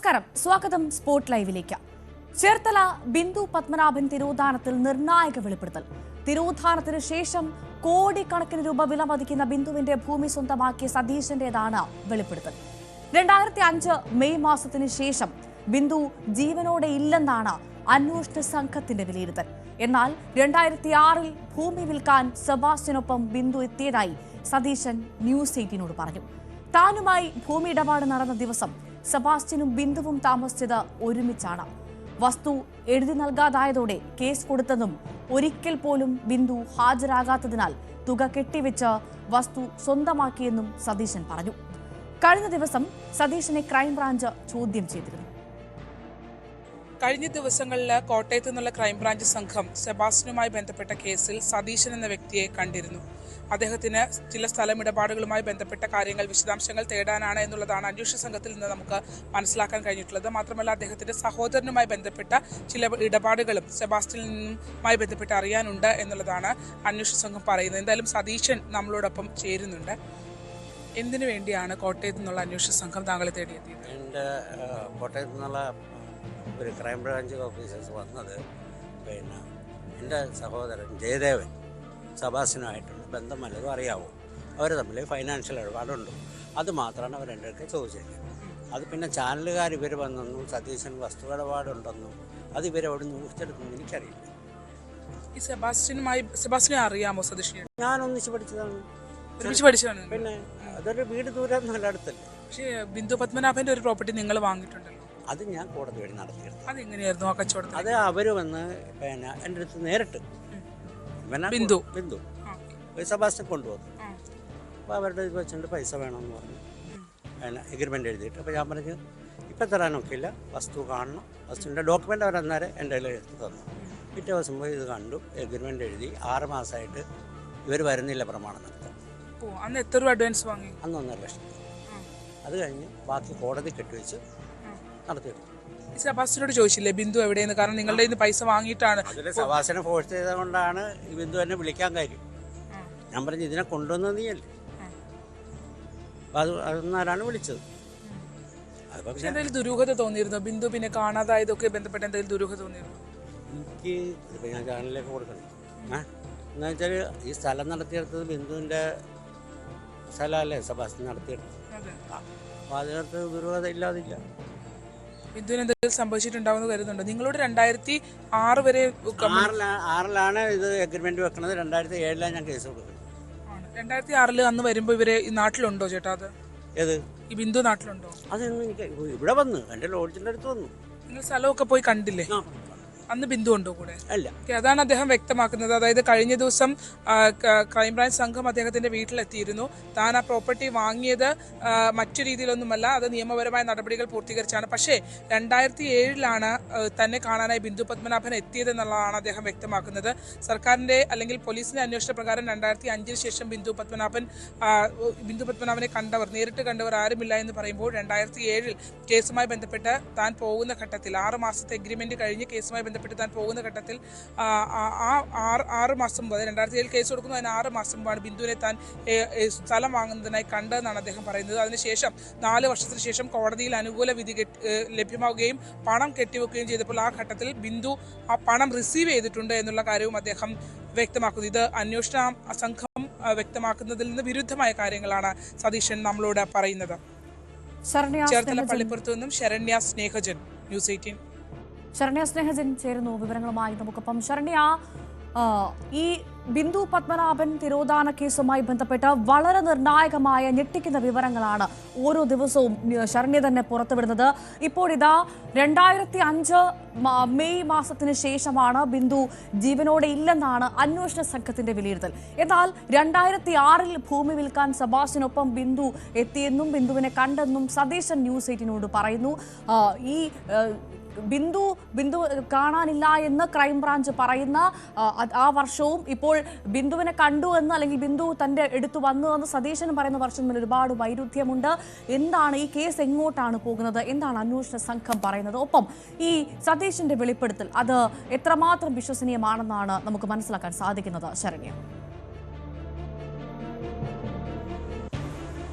നമസ്കാരം, സ്വാഗതം സ്പോർട്ട് ലൈവിലേക്ക്. ചേർത്തല ബിന്ദു പത്മനാഭൻ തിരോധാനത്തിൽ നിർണായക വെളിപ്പെടുത്തൽ. തിരോധാനത്തിന് ശേഷം കോടിക്കണക്കിന് രൂപ വില മതിക്കുന്ന ബിന്ദുവിന്റെ ഭൂമി സ്വന്തമാക്കിയ സതീശന്റേതാണ് വെളിപ്പെടുത്തൽ. 2005 മെയ് മാസത്തിന് ശേഷം ബിന്ദു ജീവനോടെ ഇല്ലെന്നാണ് അന്വേഷണ സംഘത്തിന്റെ വിലയിരുത്തൽ. എന്നാൽ 2006 ഭൂമി വിൽക്കാൻ സെബാസ്റ്റ്യനൊപ്പം ബിന്ദു എത്തിയതായി സതീശൻ ന്യൂസ് 18നോട് പറഞ്ഞു. താനുമായി ഭൂമി ഇടപാട് നടന്ന ദിവസം സെബാസ്റ്റ്യനും ബിന്ദുവും താമസിച്ചത് ഒരുമിച്ചാണ്. വസ്തു എഴുതി നൽകാതായതോടെ കേസ് കൊടുത്തെന്നും ഒരിക്കൽ പോലും ബിന്ദു ഹാജരാകാത്തതിനാൽ തുക കെട്ടിവെച്ച് വസ്തു സ്വന്തമാക്കിയെന്നും സതീശൻ പറഞ്ഞു. കഴിഞ്ഞ ദിവസം സതീശനെ ക്രൈംബ്രാഞ്ച് ചോദ്യം ചെയ്തിരുന്നു. കഴിഞ്ഞ ദിവസങ്ങളിൽ കോട്ടയത്ത് നിന്നുള്ള ക്രൈംബ്രാഞ്ച് സംഘം സെബാസ്റ്റ്യനുമായി ബന്ധപ്പെട്ട കേസിൽ സതീശൻ എന്ന വ്യക്തിയെ കണ്ടിരുന്നു. അദ്ദേഹത്തിന് ചില സ്ഥലമിടപാടുകളുമായി ബന്ധപ്പെട്ട കാര്യങ്ങൾ വിശദാംശങ്ങൾ തേടാനാണ് എന്നുള്ളതാണ് അന്വേഷണ സംഘത്തിൽ നിന്ന് നമുക്ക് മനസ്സിലാക്കാൻ കഴിഞ്ഞിട്ടുള്ളത്. മാത്രമല്ല, അദ്ദേഹത്തിന്റെ സഹോദരനുമായി ബന്ധപ്പെട്ട ചില ഇടപാടുകളും സെബാസ്റ്റ്യനുമായി ബന്ധപ്പെട്ട് അറിയാനുണ്ട് എന്നുള്ളതാണ് അന്വേഷണ സംഘം പറയുന്നത്. എന്തായാലും സതീശൻ നമ്മളോടൊപ്പം ചേരുന്നുണ്ട്. എന്തിനു വേണ്ടിയാണ് കോട്ടയത്ത് നിന്നുള്ള അന്വേഷണ സംഘം താങ്കളെ തേടിയെത്തിയത്? എൻ്റെ കോട്ടയത്ത് നിന്നുള്ള ഒരു ക്രൈംബ്രാഞ്ച് ഓഫീസേഴ്സ് വന്നത് എൻ്റെ സഹോദരൻ ജയദേവൻ സെബാസ്റ്റ്യനുമായിട്ടുള്ള ബന്ധം വല്ലതും അറിയാവോ, അവർ തമ്മിൽ ഫൈനാൻഷ്യൽ ഇടപാടുണ്ട്, അത് മാത്രമാണ് അവർ എൻ്റെ അടുത്ത് ചോദിച്ചത്. അത് പിന്നെ ചാനലുകാർ ഇവർ വന്നെന്നും സതീശൻ വസ്തു ഇടപാടുണ്ടെന്നും അത് ഇവരവിടെ ഊഹിച്ചെടുത്തെന്നും എനിക്കറിയില്ല. ഈ സെബാസ്റ്റ്യനെ അറിയാമോ? സതീശൻ ഞാൻ ഒന്നിച്ച് പഠിച്ചതാണ്, പിന്നെ അതൊരു വീട് ദൂരം നല്ല അടുത്തല്ലേ. പക്ഷേ ബിന്ദു പത്മനാഭന്റെ ഒരു പ്രോപ്പർട്ടി നിങ്ങൾ വാങ്ങിയിട്ടുണ്ടല്ലോ, അത് ഞാൻ കോടതി വഴി നടത്തിയെടുത്തു. അതെങ്ങനെയായിരുന്നു ആ കച്ചവടം? അത് അവർ വന്ന് എൻ്റെ അടുത്ത് നേരിട്ട് ബിന്ദു സെബാസ്റ്റ്യൻ കൊണ്ടുവന്നു. അപ്പോൾ അവരുടെ ഇത് വെച്ചിട്ട് പൈസ വേണമെന്ന് പറഞ്ഞു, എഗ്രിമെൻ്റ് എഴുതിയിട്ട്. അപ്പോൾ ഞാൻ പറഞ്ഞു ഇപ്പം തരാനൊക്കെ ഇല്ല, വസ്തു കാണണം, വസ്തുവിൻ്റെ ഡോക്യുമെൻ്റ് അവരന്നേരം എൻ്റെ കയ്യിൽ എടുത്ത് തന്നു. പിറ്റേ ദിവസം പോയി ഇത് കണ്ടു, എഗ്രിമെൻ്റ് എഴുതി. 6 മാസമായിട്ട് ഇവർ വരുന്നില്ല പ്രമാണം നടത്താൻ. അന്ന് എത്ര രൂപ അഡ്വാൻസ് വാങ്ങി? അന്ന് 1.5 ലക്ഷം. അത് കഴിഞ്ഞ് ബാക്കി കോടതി കെട്ടിവെച്ച് നടത്തിയെടുത്തു. സെബാസ്റ്റ്യനോട് ചോദിച്ചില്ലേ ബിന്ദു എവിടെയെന്ന്? കാരണം നിങ്ങളുടെ ഇന്ന് പൈസ വാങ്ങിയിട്ടാണ്. അതിൽ സെബാസ്റ്റ്യനെ ഫോഴ്സ് ചെയ്തത് കൊണ്ടാണ് ഈ ബിന്ദു എന്നെ വിളിക്കാൻ കാര്യം. ഞാൻ പറഞ്ഞു ഇതിനെ കൊണ്ടുവന്നത് നീയല്ലേ, അത് അതൊന്നാരാണ് വിളിച്ചത്. പക്ഷെ എന്തെങ്കിലും ദുരൂഹത തോന്നിയിരുന്നോ ബിന്ദു പിന്നെ കാണാതായതൊക്കെ ബന്ധപ്പെട്ട് എന്തെങ്കിലും ദുരൂഹത തോന്നിയിരുന്നു? എനിക്ക് ഇപ്പം ഞാൻ ചാനലിലേക്ക് കൊടുക്കണം എന്ന് വെച്ചാൽ ഈ സ്ഥലം നടത്തിയെടുത്തത് ബിന്ദുവിൻ്റെ സ്ഥലമല്ലേ സെബാസ്റ്റ്യൻ നടത്തിയെടുത്തത്. അപ്പോൾ അതിനകത്ത് ദുരൂഹത ഇല്ലാതില്ല. ബിന്ദുവിന് എന്തെങ്കിലും സംഭവിച്ചിട്ടുണ്ടാവുമെന്ന് കരുതുന്നുണ്ടോ? നിങ്ങളോട് 2006 വരെ 6-ലാണ് ഇത് എഗ്രിമെന്റ് വെക്കുന്നത്, 2007 ഞാൻ കേസ് കൊടുക്കുന്നത്. 2006 അന്ന് വരുമ്പോ ഇവര് ഈ നാട്ടിലുണ്ടോ ചേട്ടാ? അത് ഏത് ഈ ബിന്ദു നാട്ടിലുണ്ടോ? അതൊന്നും എനിക്ക് ഇവിടെ വന്ന് എൻ്റെ ലോഡ്ജിൻ്റെ അടുത്ത് വന്നു. നിങ്ങൾ സ്ഥലമൊക്കെ പോയി കണ്ടില്ലേ? അന്ന് ബിന്ദു ഉണ്ടോ കൂടെ? അല്ല. അതാണ് അദ്ദേഹം വ്യക്തമാക്കുന്നത്. അതായത് കഴിഞ്ഞ ദിവസം ക്രൈംബ്രാഞ്ച് സംഘം അദ്ദേഹത്തിന്റെ വീട്ടിലെത്തിയിരുന്നു. താൻ ആ പ്രോപ്പർട്ടി വാങ്ങിയത് മറ്റു രീതിയിലൊന്നുമല്ല, അത് നിയമപരമായ നടപടികൾ പൂർത്തീകരിച്ചാണ്. പക്ഷേ 2007 തന്നെ കാണാനായി ബിന്ദു പത്മനാഭൻ എത്തിയതെന്നുള്ളതാണ് അദ്ദേഹം വ്യക്തമാക്കുന്നത്. സർക്കാരിന്റെ അല്ലെങ്കിൽ പോലീസിന്റെ അന്വേഷണ പ്രകാരം 2005 ശേഷം ബിന്ദു പത്മനാഭനെ നേരിട്ട് കണ്ടവർ ആരുമില്ല എന്ന് പറയുമ്പോൾ 2007 കേസുമായി ബന്ധപ്പെട്ട് താൻ പോകുന്ന ഘട്ടത്തിൽ 6 മാസത്തെ എഗ്രിമെന്റ് കഴിഞ്ഞ് കേസുമായി ബന്ധപ്പെട്ട് താൻ പോകുന്ന ഘട്ടത്തിൽ 6 മാസം മുമ്പ് 2007 കേസ് കൊടുക്കുന്നു, അതിന് 6 മാസം മുമ്പാണ് ബിന്ദുവിനെ താൻ സ്ഥലം വാങ്ങുന്നതിനായി കണ്ടതെന്നാണ് അദ്ദേഹം പറയുന്നത്. അതിനുശേഷം 4 വർഷത്തിന് ശേഷം കോടതിയിൽ അനുകൂല വിധി ലഭ്യമാവുകയും പണം കെട്ടിവെക്കുകയും ചെയ്തപ്പോൾ ആ ഘട്ടത്തിൽ ബിന്ദു ആ പണം റിസീവ് ചെയ്തിട്ടുണ്ട് എന്നുള്ള കാര്യവും അദ്ദേഹം വ്യക്തമാക്കുന്നു. ഇത് അന്വേഷണ സംഘം വ്യക്തമാക്കുന്നതിൽ നിന്ന് വിരുദ്ധമായ കാര്യങ്ങളാണ് സതീശൻ നമ്മളോട് പറയുന്നത്. ചേർത്തല പള്ളിപ്പുറത്തു നിന്നും ശരണ്യ സ്നേഹജൻ, ന്യൂസ് 18. ശരണ്യ സ്നേഹജൻ ചേരുന്നു വിവരങ്ങളുമായി നമുക്കൊപ്പം. ശരണ്യ, ഈ ബിന്ദു പത്മനാഭൻ തിരോധാന കേസുമായി ബന്ധപ്പെട്ട് വളരെ നിർണായകമായ ഞെട്ടിക്കുന്ന വിവരങ്ങളാണ് ഓരോ ദിവസവും ശരണ്യ തന്നെ പുറത്തുവിടുന്നത്. ഇപ്പോൾ ഇതാ 2005 മെയ് മാസത്തിന് ശേഷമാണ് ബിന്ദു ജീവനോടെ ഇല്ലെന്നാണ് അന്വേഷണ സംഘത്തിന്റെ വിലയിരുത്തൽ. എന്നാൽ 2006 ഭൂമി വിൽക്കാൻ സെബാസ്റ്റ്യനൊപ്പം ബിന്ദു എത്തിയെന്നും ബിന്ദുവിനെ കണ്ടെന്നും സതീശൻ ന്യൂസ് 18നോട് പറയുന്നു. ഈ ബിന്ദു കാണാനില്ല എന്ന് ക്രൈംബ്രാഞ്ച് പറയുന്ന ആ വർഷവും ഇപ്പോൾ ബിന്ദുവിനെ കണ്ടു എന്ന് അല്ലെങ്കിൽ ബിന്ദു തന്റെ അടുത്ത് വന്നു എന്ന് സതീശൻ പറയുന്ന വർഷം തമ്മിൽ ഒരുപാട് വൈരുദ്ധ്യമുണ്ട്. എന്താണ് ഈ കേസ്, എങ്ങോട്ടാണ് പോകുന്നത്, എന്താണ് അന്വേഷണ സംഘം പറയുന്നത്? ഒപ്പം ഈ സതീശന്റെ വെളിപ്പെടുത്തൽ അത് എത്രമാത്രം വിശ്വസനീയമാണെന്നാണ് നമുക്ക് മനസ്സിലാക്കാൻ സാധിക്കുന്നത്? ശരണ്യ.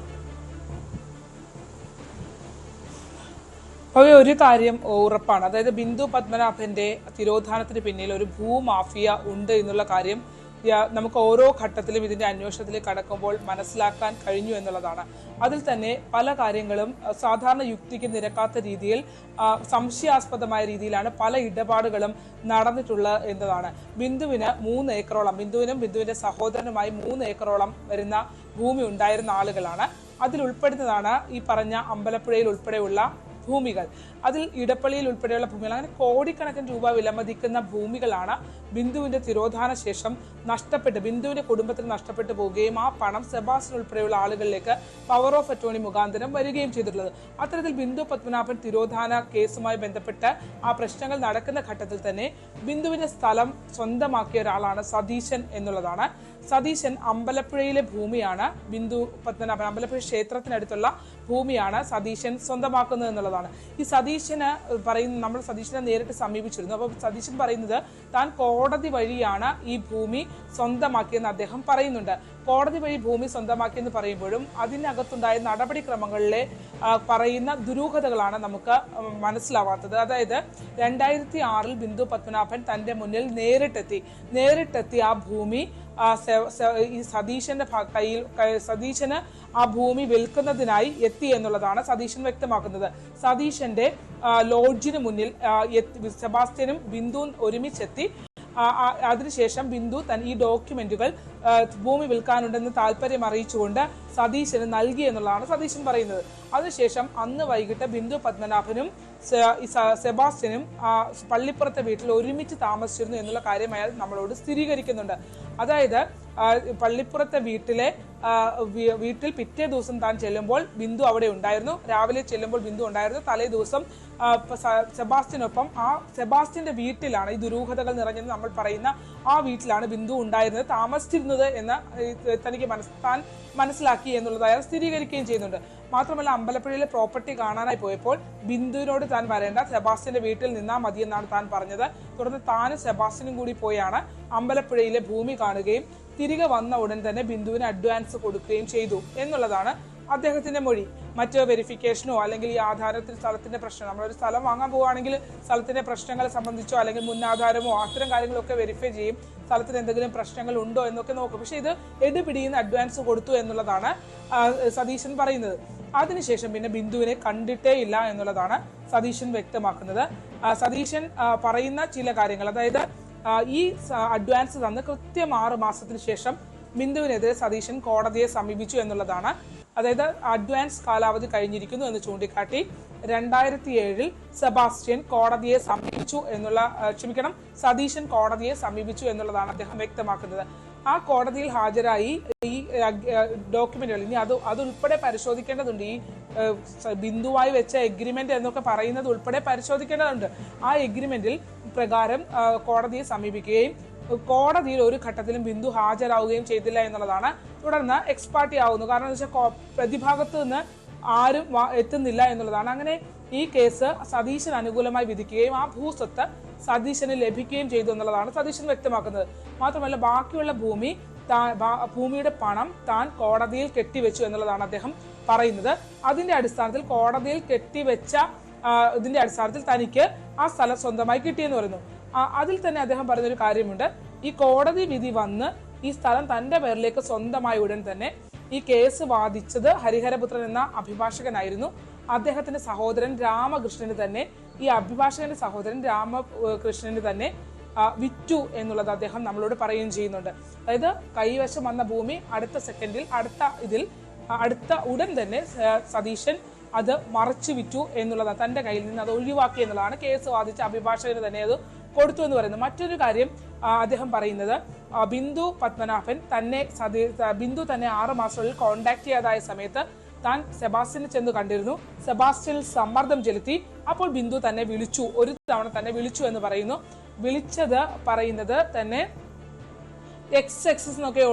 ഒരു കാര്യം ഉറപ്പാണ്. അതായത് ബിന്ദു പത്മനാഭന്റെ തിരോധാനത്തിന് പിന്നിൽ ഒരു ഭൂമാഫിയ ഉണ്ട് എന്നുള്ള കാര്യം നമുക്ക് ഓരോ ഘട്ടത്തിലും ഇതിന്റെ അന്വേഷണത്തിലേക്ക് കടക്കുമ്പോൾ മനസ്സിലാക്കാൻ കഴിഞ്ഞു എന്നുള്ളതാണ്. അതിൽ തന്നെ പല കാര്യങ്ങളും സാധാരണ യുക്തിക്ക് നിരക്കാത്ത രീതിയിൽ സംശയാസ്പദമായ രീതിയിലാണ് പല ഇടപാടുകളും നടന്നിട്ടുള്ളത് എന്നതാണ്. ബിന്ദുവിന് 3 ഏക്കറോളം, ബിന്ദുവിനും ബിന്ദുവിന്റെ സഹോദരനുമായി 3 ഏക്കറോളം വരുന്ന ഭൂമി ഉണ്ടായിരുന്ന ആളുകളാണ്. അതിൽ ഉൾപ്പെടുന്നതാണ് ഈ പറഞ്ഞ അമ്പലപ്പുഴയിൽ ഉൾപ്പെടെയുള്ള ഭൂമികൾ. അതിൽ ഇടപ്പള്ളിയിൽ ഉൾപ്പെടെയുള്ള ഭൂമികൾ, അങ്ങനെ കോടിക്കണക്കിന് രൂപ വിലമതിക്കുന്ന ഭൂമികളാണ് ബിന്ദുവിന്റെ തിരോധാന ശേഷം ബിന്ദുവിന്റെ കുടുംബത്തിന് നഷ്ടപ്പെട്ടു പോവുകയും ആ പണം സെബാസ്റ്റ്യൻ ഉൾപ്പെടെയുള്ള ആളുകളിലേക്ക് പവർ ഓഫ് അറ്റോർണി മുഖാന്തരം വരികയും ചെയ്തിട്ടുള്ളത്. അത്തരത്തിൽ ബിന്ദു പത്മനാഭൻ തിരോധാന കേസുമായി ബന്ധപ്പെട്ട് ആ പ്രശ്നങ്ങൾ നടക്കുന്ന ഘട്ടത്തിൽ തന്നെ ബിന്ദുവിന്റെ സ്ഥലം സ്വന്തമാക്കിയ ഒരാളാണ് സതീശൻ എന്നുള്ളതാണ്. സതീശൻ അമ്പലപ്പുഴയിലെ ഭൂമിയാണ് ബിന്ദു പത്മനാഭൻ, അമ്പലപ്പുഴ ക്ഷേത്രത്തിനടുത്തുള്ള ഭൂമിയാണ് സതീശൻ സ്വന്തമാക്കുന്നത് എന്നുള്ളതാണ്. ഈ നമ്മൾ സതീശനെ നേരിട്ട് സമീപിച്ചിരുന്നു. അപ്പോൾ സതീശൻ പറയുന്നത് താൻ കോടതി വഴിയാണ് ഈ ഭൂമി സ്വന്തമാക്കിയെന്ന് അദ്ദേഹം പറയുന്നുണ്ട്. കോടതി വഴി ഭൂമി സ്വന്തമാക്കിയെന്ന് പറയുമ്പോഴും അതിനകത്തുണ്ടായ നടപടിക്രമങ്ങളിലെ പറയുന്ന ദുരൂഹതകളാണ് നമുക്ക് മനസ്സിലാവാത്തത്. അതായത് 2006 ബിന്ദു പത്മനാഭൻ തന്റെ മുന്നിൽ നേരിട്ടെത്തി ആ ഭൂമി ഈ സതീശന്റെ സതീശന് ആ ഭൂമി വിൽക്കുന്നതിനായി എത്തി എന്നുള്ളതാണ് സതീശൻ വ്യക്തമാക്കുന്നത്. സതീശന്റെ ലോഡ്ജിന് മുന്നിൽ സെബാസ്റ്റ്യനും ബിന്ദുവും ഒരുമിച്ചെത്തി. അതിനുശേഷം ബിന്ദു ഈ ഡോക്യുമെന്റുകൾ ഭൂമി വിൽക്കാനുണ്ടെന്ന് താല്പര്യം അറിയിച്ചുകൊണ്ട് സതീശന് നൽകി എന്നുള്ളതാണ് സതീശൻ പറയുന്നത്. അതിനുശേഷം അന്ന് വൈകിട്ട് ബിന്ദു പത്മനാഭനും സെബാസ്റ്റ്യനും പള്ളിപ്പുറത്തെ വീട്ടിൽ ഒരുമിച്ച് താമസിച്ചിരുന്നു എന്നുള്ള കാര്യം അയാൾ നമ്മളോട് സ്ഥിരീകരിക്കുന്നുണ്ട്. അതായത് പള്ളിപ്പുറത്തെ വീട്ടിൽ പിറ്റേ ദിവസം താൻ ചെല്ലുമ്പോൾ ബിന്ദു അവിടെ ഉണ്ടായിരുന്നു. രാവിലെ ചെല്ലുമ്പോൾ ബിന്ദു ഉണ്ടായിരുന്നു. തലേ ദിവസം സെബാസ്റ്റ്യനൊപ്പം സെബാസ്റ്റ്യന്റെ വീട്ടിലാണ് ഈ ദുരൂഹതകൾ നിറഞ്ഞെന്ന് നമ്മൾ പറയുന്ന ആ വീട്ടിലാണ് ബിന്ദു ഉണ്ടായിരുന്നത്, താമസിച്ചിരുന്നത് എന്ന് തനിക്ക് താൻ മനസ്സിലാക്കി എന്നുള്ളത് അയാൾ സ്ഥിരീകരിക്കുകയും ചെയ്യുന്നുണ്ട്. മാത്രമല്ല അമ്പലപ്പുഴയിലെ പ്രോപ്പർട്ടി കാണാനായി പോയപ്പോൾ ബിന്ദുവിനോട് താൻ വരേണ്ട, സെബാസ്റ്റ്യന്റെ വീട്ടിൽ നിന്നാൽ മതിയെന്നാണ് താൻ പറഞ്ഞത്. തുടർന്ന് താനും സെബാസ്റ്റ്യനും കൂടി പോയാണ് അമ്പലപ്പുഴയിലെ ഭൂമി കാണുകയും തിരികെ വന്ന ഉടൻ തന്നെ ബിന്ദുവിന് അഡ്വാൻസ് കൊടുക്കുകയും ചെയ്തു എന്നുള്ളതാണ് അദ്ദേഹത്തിന്റെ മൊഴി. മറ്റു വെരിഫിക്കേഷനോ അല്ലെങ്കിൽ ഈ ആധാരത്തിൽ സ്ഥലത്തിന്റെ പ്രശ്നം, നമ്മളൊരു സ്ഥലം വാങ്ങാൻ പോവുകയാണെങ്കിൽ സ്ഥലത്തിന്റെ പ്രശ്നങ്ങളെ സംബന്ധിച്ചോ അല്ലെങ്കിൽ മുന്നാധാരമോ അത്തരം കാര്യങ്ങളൊക്കെ വെരിഫൈ ചെയ്യും, സ്ഥലത്തിന് എന്തെങ്കിലും പ്രശ്നങ്ങൾ ഉണ്ടോ എന്നൊക്കെ നോക്കും. പക്ഷെ ഇത് എടുപിടിയുന്ന അഡ്വാൻസ് കൊടുത്തു എന്നുള്ളതാണ് സതീശൻ പറയുന്നത്. അതിനുശേഷം പിന്നെ ബിന്ദുവിനെ കണ്ടിട്ടേ ഇല്ല എന്നുള്ളതാണ് സതീശൻ വ്യക്തമാക്കുന്നത്. സതീശൻ പറയുന്ന ചില കാര്യങ്ങൾ, അതായത് ഈ അഡ്വാൻസ് തന്ന് കൃത്യം 6 മാസത്തിന് ശേഷം ബിന്ദുവിനെതിരെ സതീശൻ കോടതിയെ സമീപിച്ചു എന്നുള്ളതാണ്. അതായത് അഡ്വാൻസ് കാലാവധി കഴിഞ്ഞിരിക്കുന്നു എന്ന് ചൂണ്ടിക്കാട്ടി 2007 സെബാസ്റ്റ്യൻ കോടതിയെ സമീപിച്ചു സതീശൻ കോടതിയെ സമീപിച്ചു എന്നുള്ളതാണ് അദ്ദേഹം വ്യക്തമാക്കുന്നത്. ആ കോടതിയിൽ ഹാജരായി ഈ ഡോക്യുമെന്റുകൾ ഇനി അതുൾപ്പെടെ പരിശോധിക്കേണ്ടതുണ്ട്. ഈ ബിന്ദുവായി വെച്ച എഗ്രിമെന്റ് എന്നൊക്കെ പറയുന്നത് ഉൾപ്പെടെ പരിശോധിക്കേണ്ടതുണ്ട്. ആ എഗ്രിമെന്റിൽ പ്രകാരം കോടതിയെ സമീപിക്കുകയും കോടതിയിൽ ഒരു ഘട്ടത്തിലും ബിന്ദു ഹാജരാവുകയും ചെയ്തില്ല എന്നുള്ളതാണ്. തുടർന്ന് എക്സ്പാർട്ടി ആവുന്നു. കാരണം എന്താ വെച്ചാൽ പ്രതിഭാഗത്ത് നിന്ന് ആരും എത്തുന്നില്ല എന്നുള്ളതാണ്. അങ്ങനെ ഈ കേസ് സതീശന് അനുകൂലമായി വിധിക്കുകയും ആ ഭൂസ്വത്ത് സതീശന് ലഭിക്കുകയും ചെയ്തു എന്നുള്ളതാണ് സതീശൻ വ്യക്തമാക്കുന്നത്. മാത്രമല്ല ബാക്കിയുള്ള ഭൂമിയുടെ പണം താൻ കോടതിയിൽ കെട്ടിവെച്ചു എന്നുള്ളതാണ് അദ്ദേഹം പറയുന്നത്. അതിന്റെ അടിസ്ഥാനത്തിൽ കോടതിയിൽ കെട്ടിവെച്ച ഇതിന്റെ അടിസ്ഥാനത്തിൽ തനിക്ക് ആ സ്ഥലം സ്വന്തമായി കിട്ടിയെന്ന് പറയുന്നു. അതിൽ തന്നെ അദ്ദേഹം പറയുന്നൊരു കാര്യമുണ്ട്. ഈ കോടതി വിധി വന്ന് ഈ സ്ഥലം തന്റെ പേരിലേക്ക് സ്വന്തമായ ഉടൻ തന്നെ ഈ കേസ് വാദിച്ചത് ഹരിഹരപുത്രൻ എന്ന അഭിഭാഷകനായിരുന്നു. അദ്ദേഹത്തിന്റെ സഹോദരൻ രാമകൃഷ്ണന് തന്നെ, ഈ അഭിഭാഷകന്റെ സഹോദരൻ രാമകൃഷ്ണന് തന്നെ വിറ്റു എന്നുള്ളത് അദ്ദേഹം നമ്മളോട് പറയുകയും ചെയ്യുന്നുണ്ട്. അതായത് കൈവശം വന്ന ഭൂമി അടുത്ത ഉടൻ തന്നെ സതീശൻ അത് മറച്ചു വിറ്റു എന്നുള്ളതാണ്, തന്റെ കയ്യിൽ നിന്ന് അത് ഒഴിവാക്കി എന്നുള്ളതാണ്. കേസ് വാദിച്ച അഭിഭാഷകന് തന്നെ അത് കൊടുത്തു എന്ന് പറയുന്നത്. മറ്റൊരു കാര്യം അദ്ദേഹം പറയുന്നത്, ബിന്ദു പത്മനാഭൻ ബിന്ദു തന്നെ 6 മാസങ്ങളിൽ കോണ്ടാക്ട് ചെയ്യാതായ സമയത്ത് താൻ സെബാസ്റ്റ്യനെ ചെന്ന് കണ്ടിരുന്നു. സെബാസ്റ്റ്യനിൽ സമ്മർദ്ദം ചെലുത്തി. അപ്പോൾ ബിന്ദു തന്നെ ഒരു തവണ തന്നെ വിളിച്ചു എന്ന് പറയുന്നു. പറയുന്നത് തന്നെ XX എന്നൊക്കെ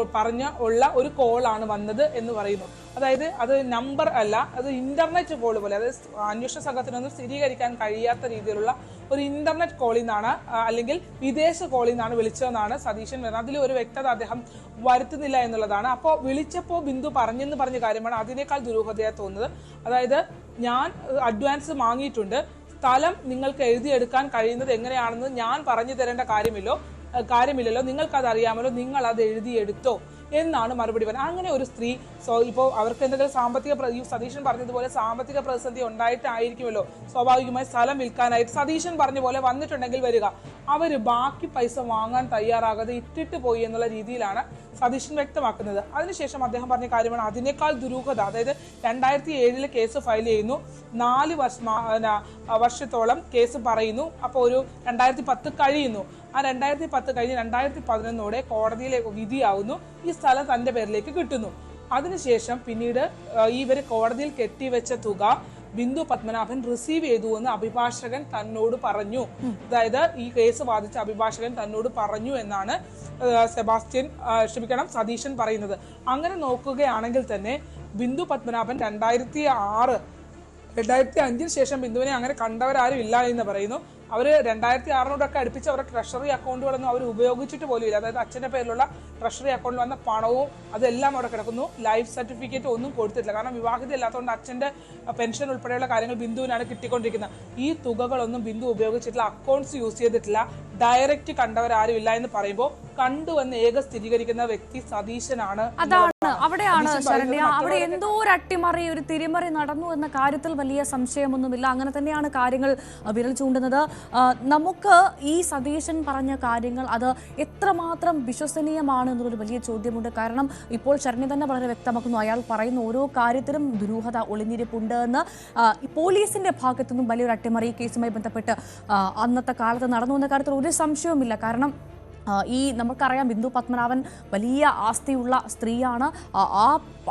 ഉള്ള ഒരു കോളാണ് വന്നത് എന്ന് പറയുന്നു. അതായത് അത് നമ്പർ അല്ല, അത് ഇന്റർനെറ്റ് കോൾ പോലെ, അതായത് അന്വേഷണ സംഘത്തിനൊന്നും സ്ഥിരീകരിക്കാൻ കഴിയാത്ത രീതിയിലുള്ള ഒരു ഇന്റർനെറ്റ് കോളിൽ നിന്നാണ് അല്ലെങ്കിൽ വിദേശ കോളിൽ നിന്നാണ് വിളിച്ചതെന്നാണ് സതീശൻ വരുന്നത്. അതിൽ ഒരു വ്യക്തത അദ്ദേഹം വരുത്തുന്നില്ല എന്നുള്ളതാണ്. അപ്പോൾ വിളിച്ചപ്പോൾ ബിന്ദു പറഞ്ഞ കാര്യമാണ് അതിനേക്കാൾ ദുരൂഹതയായി തോന്നുന്നത്. അതായത് ഞാൻ അഡ്വാൻസ് വാങ്ങിയിട്ടുണ്ട്, സ്ഥലം നിങ്ങൾക്ക് എഴുതിയെടുക്കാൻ കഴിയുന്നത് എങ്ങനെയാണെന്ന് ഞാൻ പറഞ്ഞു തരേണ്ട കാര്യമില്ലല്ലോ, നിങ്ങൾക്കത് അറിയാമല്ലോ, നിങ്ങൾ അത് എഴുതിയെടുത്തോ എന്നാണ് മറുപടി പറയുന്നത്. അങ്ങനെ ഒരു സ്ത്രീ ഇപ്പോൾ അവർക്ക് എന്തെങ്കിലും സതീശൻ പറഞ്ഞതുപോലെ സാമ്പത്തിക പ്രതിസന്ധി ഉണ്ടായിട്ടായിരിക്കുമല്ലോ സ്വാഭാവികമായി സ്ഥലം വിൽക്കാനായിട്ട് സതീശൻ പറഞ്ഞ പോലെ വന്നിട്ടുണ്ടെങ്കിൽ വരിക. അവര് ബാക്കി പൈസ വാങ്ങാൻ തയ്യാറാകാതെ ഇട്ടിട്ട് പോയി എന്നുള്ള രീതിയിലാണ് സതീശൻ വ്യക്തമാക്കുന്നത്. അതിനുശേഷം അദ്ദേഹം പറഞ്ഞ കാര്യമാണ് അതിനേക്കാൾ ദുരൂഹത. അതായത് 2007 കേസ് ഫയൽ ചെയ്യുന്നു, 4 വർഷത്തോളം കേസ് പറയുന്നു, അപ്പോൾ ഒരു 2010 കഴിയുന്നു. ആ 2010 കഴിഞ്ഞ് 2011 കോടതിയിലെ വിധിയാവുന്നു, ഈ സ്ഥലം തന്റെ പേരിലേക്ക് കിട്ടുന്നു. അതിനുശേഷം പിന്നീട് ഇവര് കോടതിയിൽ കെട്ടിവെച്ച തുക ബിന്ദു പത്മനാഭൻ റിസീവ് ചെയ്തു എന്ന് അഭിഭാഷകൻ തന്നോട് പറഞ്ഞു. അതായത് ഈ കേസ് വാദിച്ച അഭിഭാഷകൻ തന്നോട് പറഞ്ഞു എന്നാണ് സതീശൻ പറയുന്നത്. അങ്ങനെ നോക്കുകയാണെങ്കിൽ തന്നെ ബിന്ദു പത്മനാഭൻ 2005 ശേഷം ബിന്ദുവിനെ അങ്ങനെ കണ്ടവരാരും ഇല്ല എന്ന് പറയുന്നു. അവർ 2006 അടുപ്പിച്ച് അവരുടെ ട്രഷറി അക്കൗണ്ടുകളൊന്നും അവർ ഉപയോഗിച്ചിട്ട് പോലും ഇല്ല. അതായത് അച്ഛൻ്റെ പേരിലുള്ള ട്രഷറി അക്കൗണ്ടിൽ വന്ന പണവും അതെല്ലാം അവിടെ കിടക്കുന്നു. ലൈഫ് സർട്ടിഫിക്കറ്റ് ഒന്നും കൊടുത്തിട്ടില്ല. കാരണം വിവാഹിത അല്ലാത്തതുകൊണ്ട് അച്ഛൻ്റെ പെൻഷൻ ഉൾപ്പെടെയുള്ള കാര്യങ്ങൾ ബിന്ദുവിനാണ് കിട്ടിക്കൊണ്ടിരിക്കുന്നത്. ഈ തുകകളൊന്നും ബിന്ദു ഉപയോഗിച്ചിട്ടില്ല, അക്കൗണ്ട്സ് യൂസ് ചെയ്തിട്ടില്ല, ഡയറക്റ്റ് കണ്ടവരാരും ഇല്ല എന്ന് പറയുമ്പോൾ കണ്ടുവന്ന് ഏക സ്ഥിരീകരിക്കുന്ന വ്യക്തി സതീശനാണ്. അവിടെയാണ് ശരണ്യ, അവിടെ എന്തോ ഒരു അട്ടിമറി, ഒരു തിരിമറി നടന്നു എന്ന കാര്യത്തിൽ വലിയ സംശയമൊന്നുമില്ല. അങ്ങനെ തന്നെയാണ് കാര്യങ്ങൾ വിരൽ ചൂണ്ടുന്നത്. നമുക്ക് ഈ സതീശൻ പറഞ്ഞ കാര്യങ്ങൾ അത് എത്രമാത്രം വിശ്വസനീയമാണ് എന്നുള്ളൊരു വലിയ ചോദ്യമുണ്ട്. കാരണം ഇപ്പോൾ ശരണ്യ തന്നെ വളരെ വ്യക്തമാക്കുന്നു, അയാൾ പറയുന്ന ഓരോ കാര്യത്തിലും ദുരൂഹത ഒളിഞ്ഞിരിപ്പുണ്ട് എന്ന്. പോലീസിന്റെ ഭാഗത്തു നിന്നും വലിയൊരു അട്ടിമറി കേസുമായി ബന്ധപ്പെട്ട് അന്നത്തെ കാലത്ത് നടന്നു എന്ന കാര്യത്തിൽ ഒരു സംശയവുമില്ല. കാരണം നമുക്കറിയാം ബിന്ദു പത്മനാഭൻ വലിയ ആസ്തിയുള്ള സ്ത്രീയാണ്.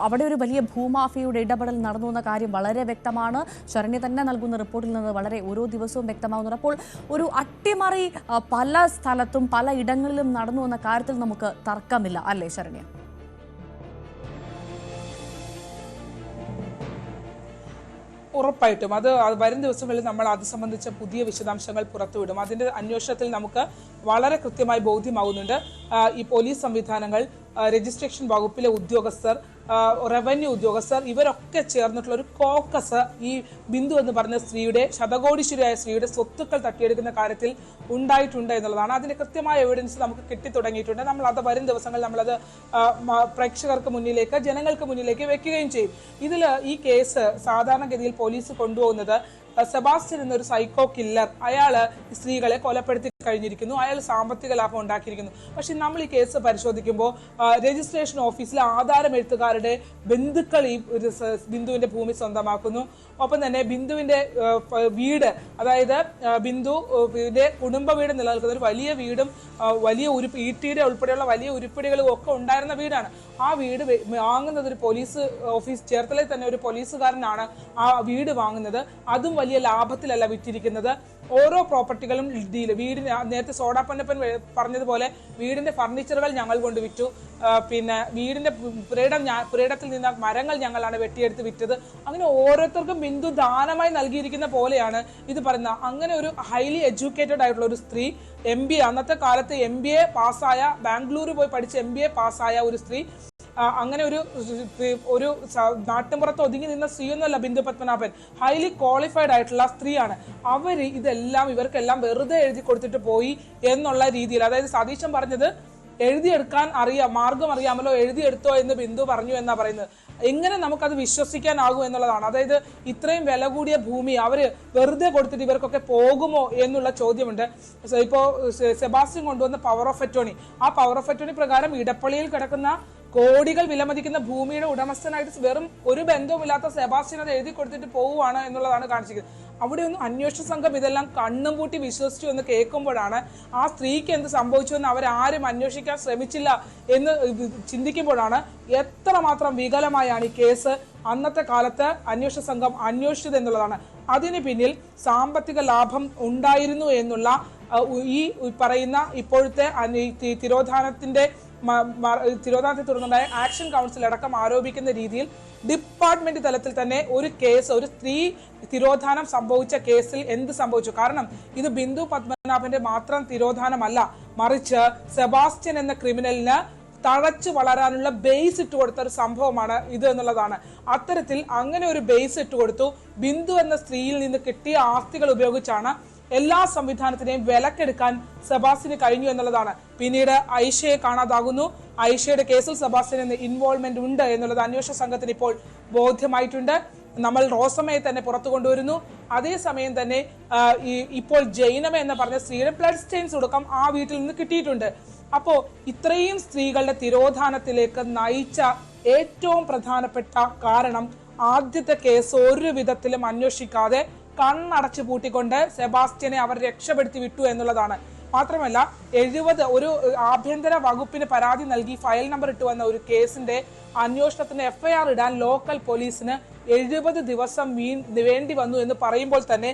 അവിടെ ഒരു വലിയ ഭൂമാഫിയയുടെ ഇടപെടൽ നടന്നു എന്ന കാര്യം വളരെ വ്യക്തമാണ്. ശരണ്യ തന്നെ നൽകുന്ന റിപ്പോർട്ടിൽ നിന്ന് വളരെ ഓരോ ദിവസവും വ്യക്തമാകുന്നുണ്ട്. അപ്പോൾ ഒരു അട്ടിമറി പല സ്ഥലത്തും പല ഇടങ്ങളിലും നടന്നു എന്ന കാര്യത്തിൽ നമുക്ക് തർക്കമില്ല, അല്ലേ ശരണ്യ? ഉറപ്പായിട്ടും അത് വരും ദിവസങ്ങളിൽ നമ്മൾ അത് സംബന്ധിച്ച പുതിയ വിശദാംശങ്ങൾ പുറത്തുവിടും. അതിന്റെ അന്വേഷണത്തിൽ നമുക്ക് വളരെ കൃത്യമായി ബോധ്യമാകുന്നുണ്ട് ഈ പോലീസ് സംവിധാനങ്ങൾ, രജിസ്ട്രേഷൻ വകുപ്പിലെ ഉദ്യോഗസ്ഥർ, റവന്യൂ ഉദ്യോഗസ്ഥർ ഇവരൊക്കെ ചേർന്നിട്ടുള്ള ഒരു കോക്കസ് ഈ ബിന്ദു എന്ന് പറഞ്ഞ സ്ത്രീയുടെ, ശതകോടീശ്വരിയായ സ്ത്രീയുടെ സ്വത്തുക്കൾ തട്ടിയെടുക്കുന്ന കാര്യത്തിൽ ഉണ്ടായിട്ടുണ്ട് എന്നുള്ളതാണ്. അതിന്റെ കൃത്യമായ എവിഡൻസ് നമുക്ക് കിട്ടിത്തുടങ്ങിയിട്ടുണ്ട്. നമ്മൾ അത് വരും ദിവസങ്ങളിൽ നമ്മളത് പ്രേക്ഷകർക്ക് മുന്നിലേക്ക്, ജനങ്ങൾക്ക് മുന്നിലേക്ക് വെക്കുകയും ചെയ്യും. ഇതിൽ ഈ കേസ് സാധാരണഗതിയിൽ പോലീസ് കൊണ്ടുപോകുന്നത് സെബാസ്റ്റ്യൻ എന്നൊരു സൈക്കോ കില്ലർ, അയാള് സ്ത്രീകളെ കൊലപ്പെടുത്തി കഴിഞ്ഞിരിക്കുന്നു, അയാൾ സാമ്പത്തിക ലാഭം ഉണ്ടാക്കിയിരിക്കുന്നു. പക്ഷെ നമ്മൾ ഈ കേസ് പരിശോധിക്കുമ്പോൾ രജിസ്ട്രേഷൻ ഓഫീസിലെ ആധാരം എഴുത്തുകാരുടെ ബന്ധുക്കൾ ഈ ബിന്ദുവിന്റെ ഭൂമി സ്വന്തമാക്കുന്നു. ഒപ്പം തന്നെ ബിന്ദുവിന്റെ വീട്, അതായത് ബിന്ദുവിന്റെ കുടുംബ വീട് നിലനിൽക്കുന്ന ഒരു വലിയ വീടും വലിയ ഈട്ടിയുടെ ഉൾപ്പെടെയുള്ള വലിയ ഉരുപ്പിടികളും ഒക്കെ ഉണ്ടായിരുന്ന വീടാണ്. ആ വീട് വാങ്ങുന്നത് ഒരു പോലീസ് ഓഫീസ്, ചേർത്തലയിൽ തന്നെ ഒരു പോലീസുകാരനാണ് ആ വീട് വാങ്ങുന്നത്. അതും വലിയ ലാഭത്തിലല്ല വിറ്റിരിക്കുന്നത്. ഓരോ പ്രോപ്പർട്ടികളും വീടിന് നേരത്തെ സോഡാപ്പന്നപ്പൻ പറഞ്ഞതുപോലെ വീടിന്റെ ഫർണിച്ചറുകൾ ഞങ്ങൾ കൊണ്ട് വിറ്റു, പിന്നെ വീടിന്റെ പുരയിടത്തിൽ നിന്ന് മരങ്ങൾ ഞങ്ങളാണ് വെട്ടിയെടുത്ത് വിറ്റത്. അങ്ങനെ ഓരോരുത്തർക്കും ബിന്ദു ദാനമായി നൽകിയിരിക്കുന്ന പോലെയാണ് ഇത് പറയുന്നത്. അങ്ങനെ ഒരു ഹൈലി എഡ്യൂക്കേറ്റഡ് ആയിട്ടുള്ള ഒരു സ്ത്രീ, MBA, അന്നത്തെ കാലത്ത് MBA പാസ്സായ, ബാംഗ്ലൂർ പോയി പഠിച്ച് MBA പാസ്സായ ഒരു സ്ത്രീ, അങ്ങനെ ഒരു നാട്ടിൻപുറത്ത് ഒതുങ്ങി നിന്ന സ്ത്രീയൊന്നുമല്ല ബിന്ദു പത്മനാഭൻ, ഹൈലി ക്വാളിഫൈഡ് ആയിട്ടുള്ള സ്ത്രീയാണ്. ഇവർക്കെല്ലാം വെറുതെ എഴുതി കൊടുത്തിട്ട് പോയി എന്നുള്ള രീതിയിൽ, അതായത് സതീശൻ പറഞ്ഞത് എഴുതിയെടുക്കാൻ മാർഗം അറിയാമല്ലോ, എഴുതിയെടുത്തോ എന്ന് ബിന്ദു പറഞ്ഞു എന്നാ പറയുന്നത്. എങ്ങനെ നമുക്കത് വിശ്വസിക്കാനാകും എന്നുള്ളതാണ്. അതായത് ഇത്രയും വില കൂടിയ ഭൂമി അവര് വെറുതെ കൊടുത്തിട്ട് ഇവർക്കൊക്കെ പോകുമോ എന്നുള്ള ചോദ്യമുണ്ട്. ഇപ്പോ സെബാസ്റ്റ്യൻ കൊണ്ടുവന്ന പവർ ഓഫ് അറ്റോർണി, ആ പവർ ഓഫ് അറ്റോർണി പ്രകാരം ഇടപ്പള്ളിയിൽ കിടക്കുന്ന കോടികൾ വിലമതിക്കുന്ന ഭൂമിയുടെ ഉടമസ്ഥനായിട്ട് വെറും ഒരു ബന്ധവുമില്ലാത്ത സെബാസ്റ്റ്യൻ അത് എഴുതി കൊടുത്തിട്ട് പോവുകയാണ് എന്നുള്ളതാണ് കാണിച്ചിരിക്കുന്നത്. അവിടെ ഒന്നും അന്വേഷണ സംഘം ഇതെല്ലാം കണ്ണും പൂട്ടി വിശ്വസിച്ചു എന്ന് കേൾക്കുമ്പോഴാണ്, ആ സ്ത്രീക്ക് എന്ത് സംഭവിച്ചു എന്ന് അവരാരും അന്വേഷിക്കാൻ ശ്രമിച്ചില്ല എന്ന് ചിന്തിക്കുമ്പോഴാണ് എത്രമാത്രം വികലമായാണ് ഈ കേസ് അന്നത്തെ കാലത്ത് അന്വേഷണ സംഘം അന്വേഷിച്ചത് എന്നുള്ളതാണ്. അതിന് പിന്നിൽ സാമ്പത്തിക ലാഭം ഉണ്ടായിരുന്നു എന്നുള്ള ഈ പറയുന്ന ഇപ്പോഴത്തെ തിരോധാനത്തിൽ തുടർന്നുണ്ടായ ആക്ഷൻ കൗൺസിൽ അടക്കം ആരോപിക്കുന്ന രീതിയിൽ ഡിപ്പാർട്ട്മെന്റ് തലത്തിൽ തന്നെ ഒരു കേസ്, ഒരു സ്ത്രീ തിരോധാനം സംഭവിച്ച കേസിൽ എന്ത് സംഭവിച്ചു? കാരണം ഇത് ബിന്ദു പത്മനാഭന്റെ മാത്രം തിരോധാനമല്ല, മറിച്ച് സെബാസ്റ്റ്യൻ എന്ന ക്രിമിനലിന് തഴച്ചു വളരാനുള്ള ബേസ് ഇട്ട് കൊടുത്ത ഒരു സംഭവമാണ് ഇത് എന്നുള്ളതാണ്. അത്തരത്തിൽ അങ്ങനെ ഒരു ബേസ് ഇട്ട് കൊടുത്തു. ബിന്ദു എന്ന സ്ത്രീയിൽ നിന്ന് കിട്ടിയ ആസ്തികൾ ഉപയോഗിച്ചാണ് എല്ലാ സംവിധാനത്തിനെയും വിലക്കെടുക്കാൻ സെബാസ്റ്റ്യന് കഴിഞ്ഞു എന്നുള്ളതാണ്. പിന്നീട് ഐഷയെ കാണാതാകുന്നു. ഐഷയുടെ കേസിൽ സെബാസ്റ്റ്യന് ഇൻവോൾവ്മെന്റ് ഉണ്ട് എന്നുള്ളത് അന്വേഷണ സംഘത്തിന് ഇപ്പോൾ ബോധ്യമായിട്ടുണ്ട്. നമ്മൾ റോസമ്മയെ തന്നെ പുറത്തു കൊണ്ടുവരുന്നു. അതേസമയം തന്നെ ഇപ്പോൾ ജൈനമ എന്ന് പറഞ്ഞ സ്ത്രീയുടെ ബ്ലഡ് സ്റ്റെയിൻസ് അടക്കം ആ വീട്ടിൽ നിന്ന് കിട്ടിയിട്ടുണ്ട്. അപ്പോ ഇത്രയും സ്ത്രീകളുടെ തിരോധാനത്തിലേക്ക് നയിച്ച ഏറ്റവും പ്രധാനപ്പെട്ട കാരണം ആദ്യത്തെ കേസ് ഒരു വിധത്തിലും അന്വേഷിക്കാതെ കണ്ണടച്ചു പൂട്ടിക്കൊണ്ട് സെബാസ്റ്റ്യനെ അവർ രക്ഷപ്പെടുത്തി വിട്ടു എന്നുള്ളതാണ്. മാത്രമല്ല 70 ഒരു ആഭ്യന്തര വകുപ്പിന് പരാതി നൽകി ഫയൽ നമ്പർ ഇട്ട് വന്ന ഒരു കേസിന്റെ അന്വേഷണത്തിന് FIR ഇടാൻ ലോക്കൽ പോലീസിന് 70 ദിവസം വേണ്ടി വന്നു എന്ന് പറയുമ്പോൾ തന്നെ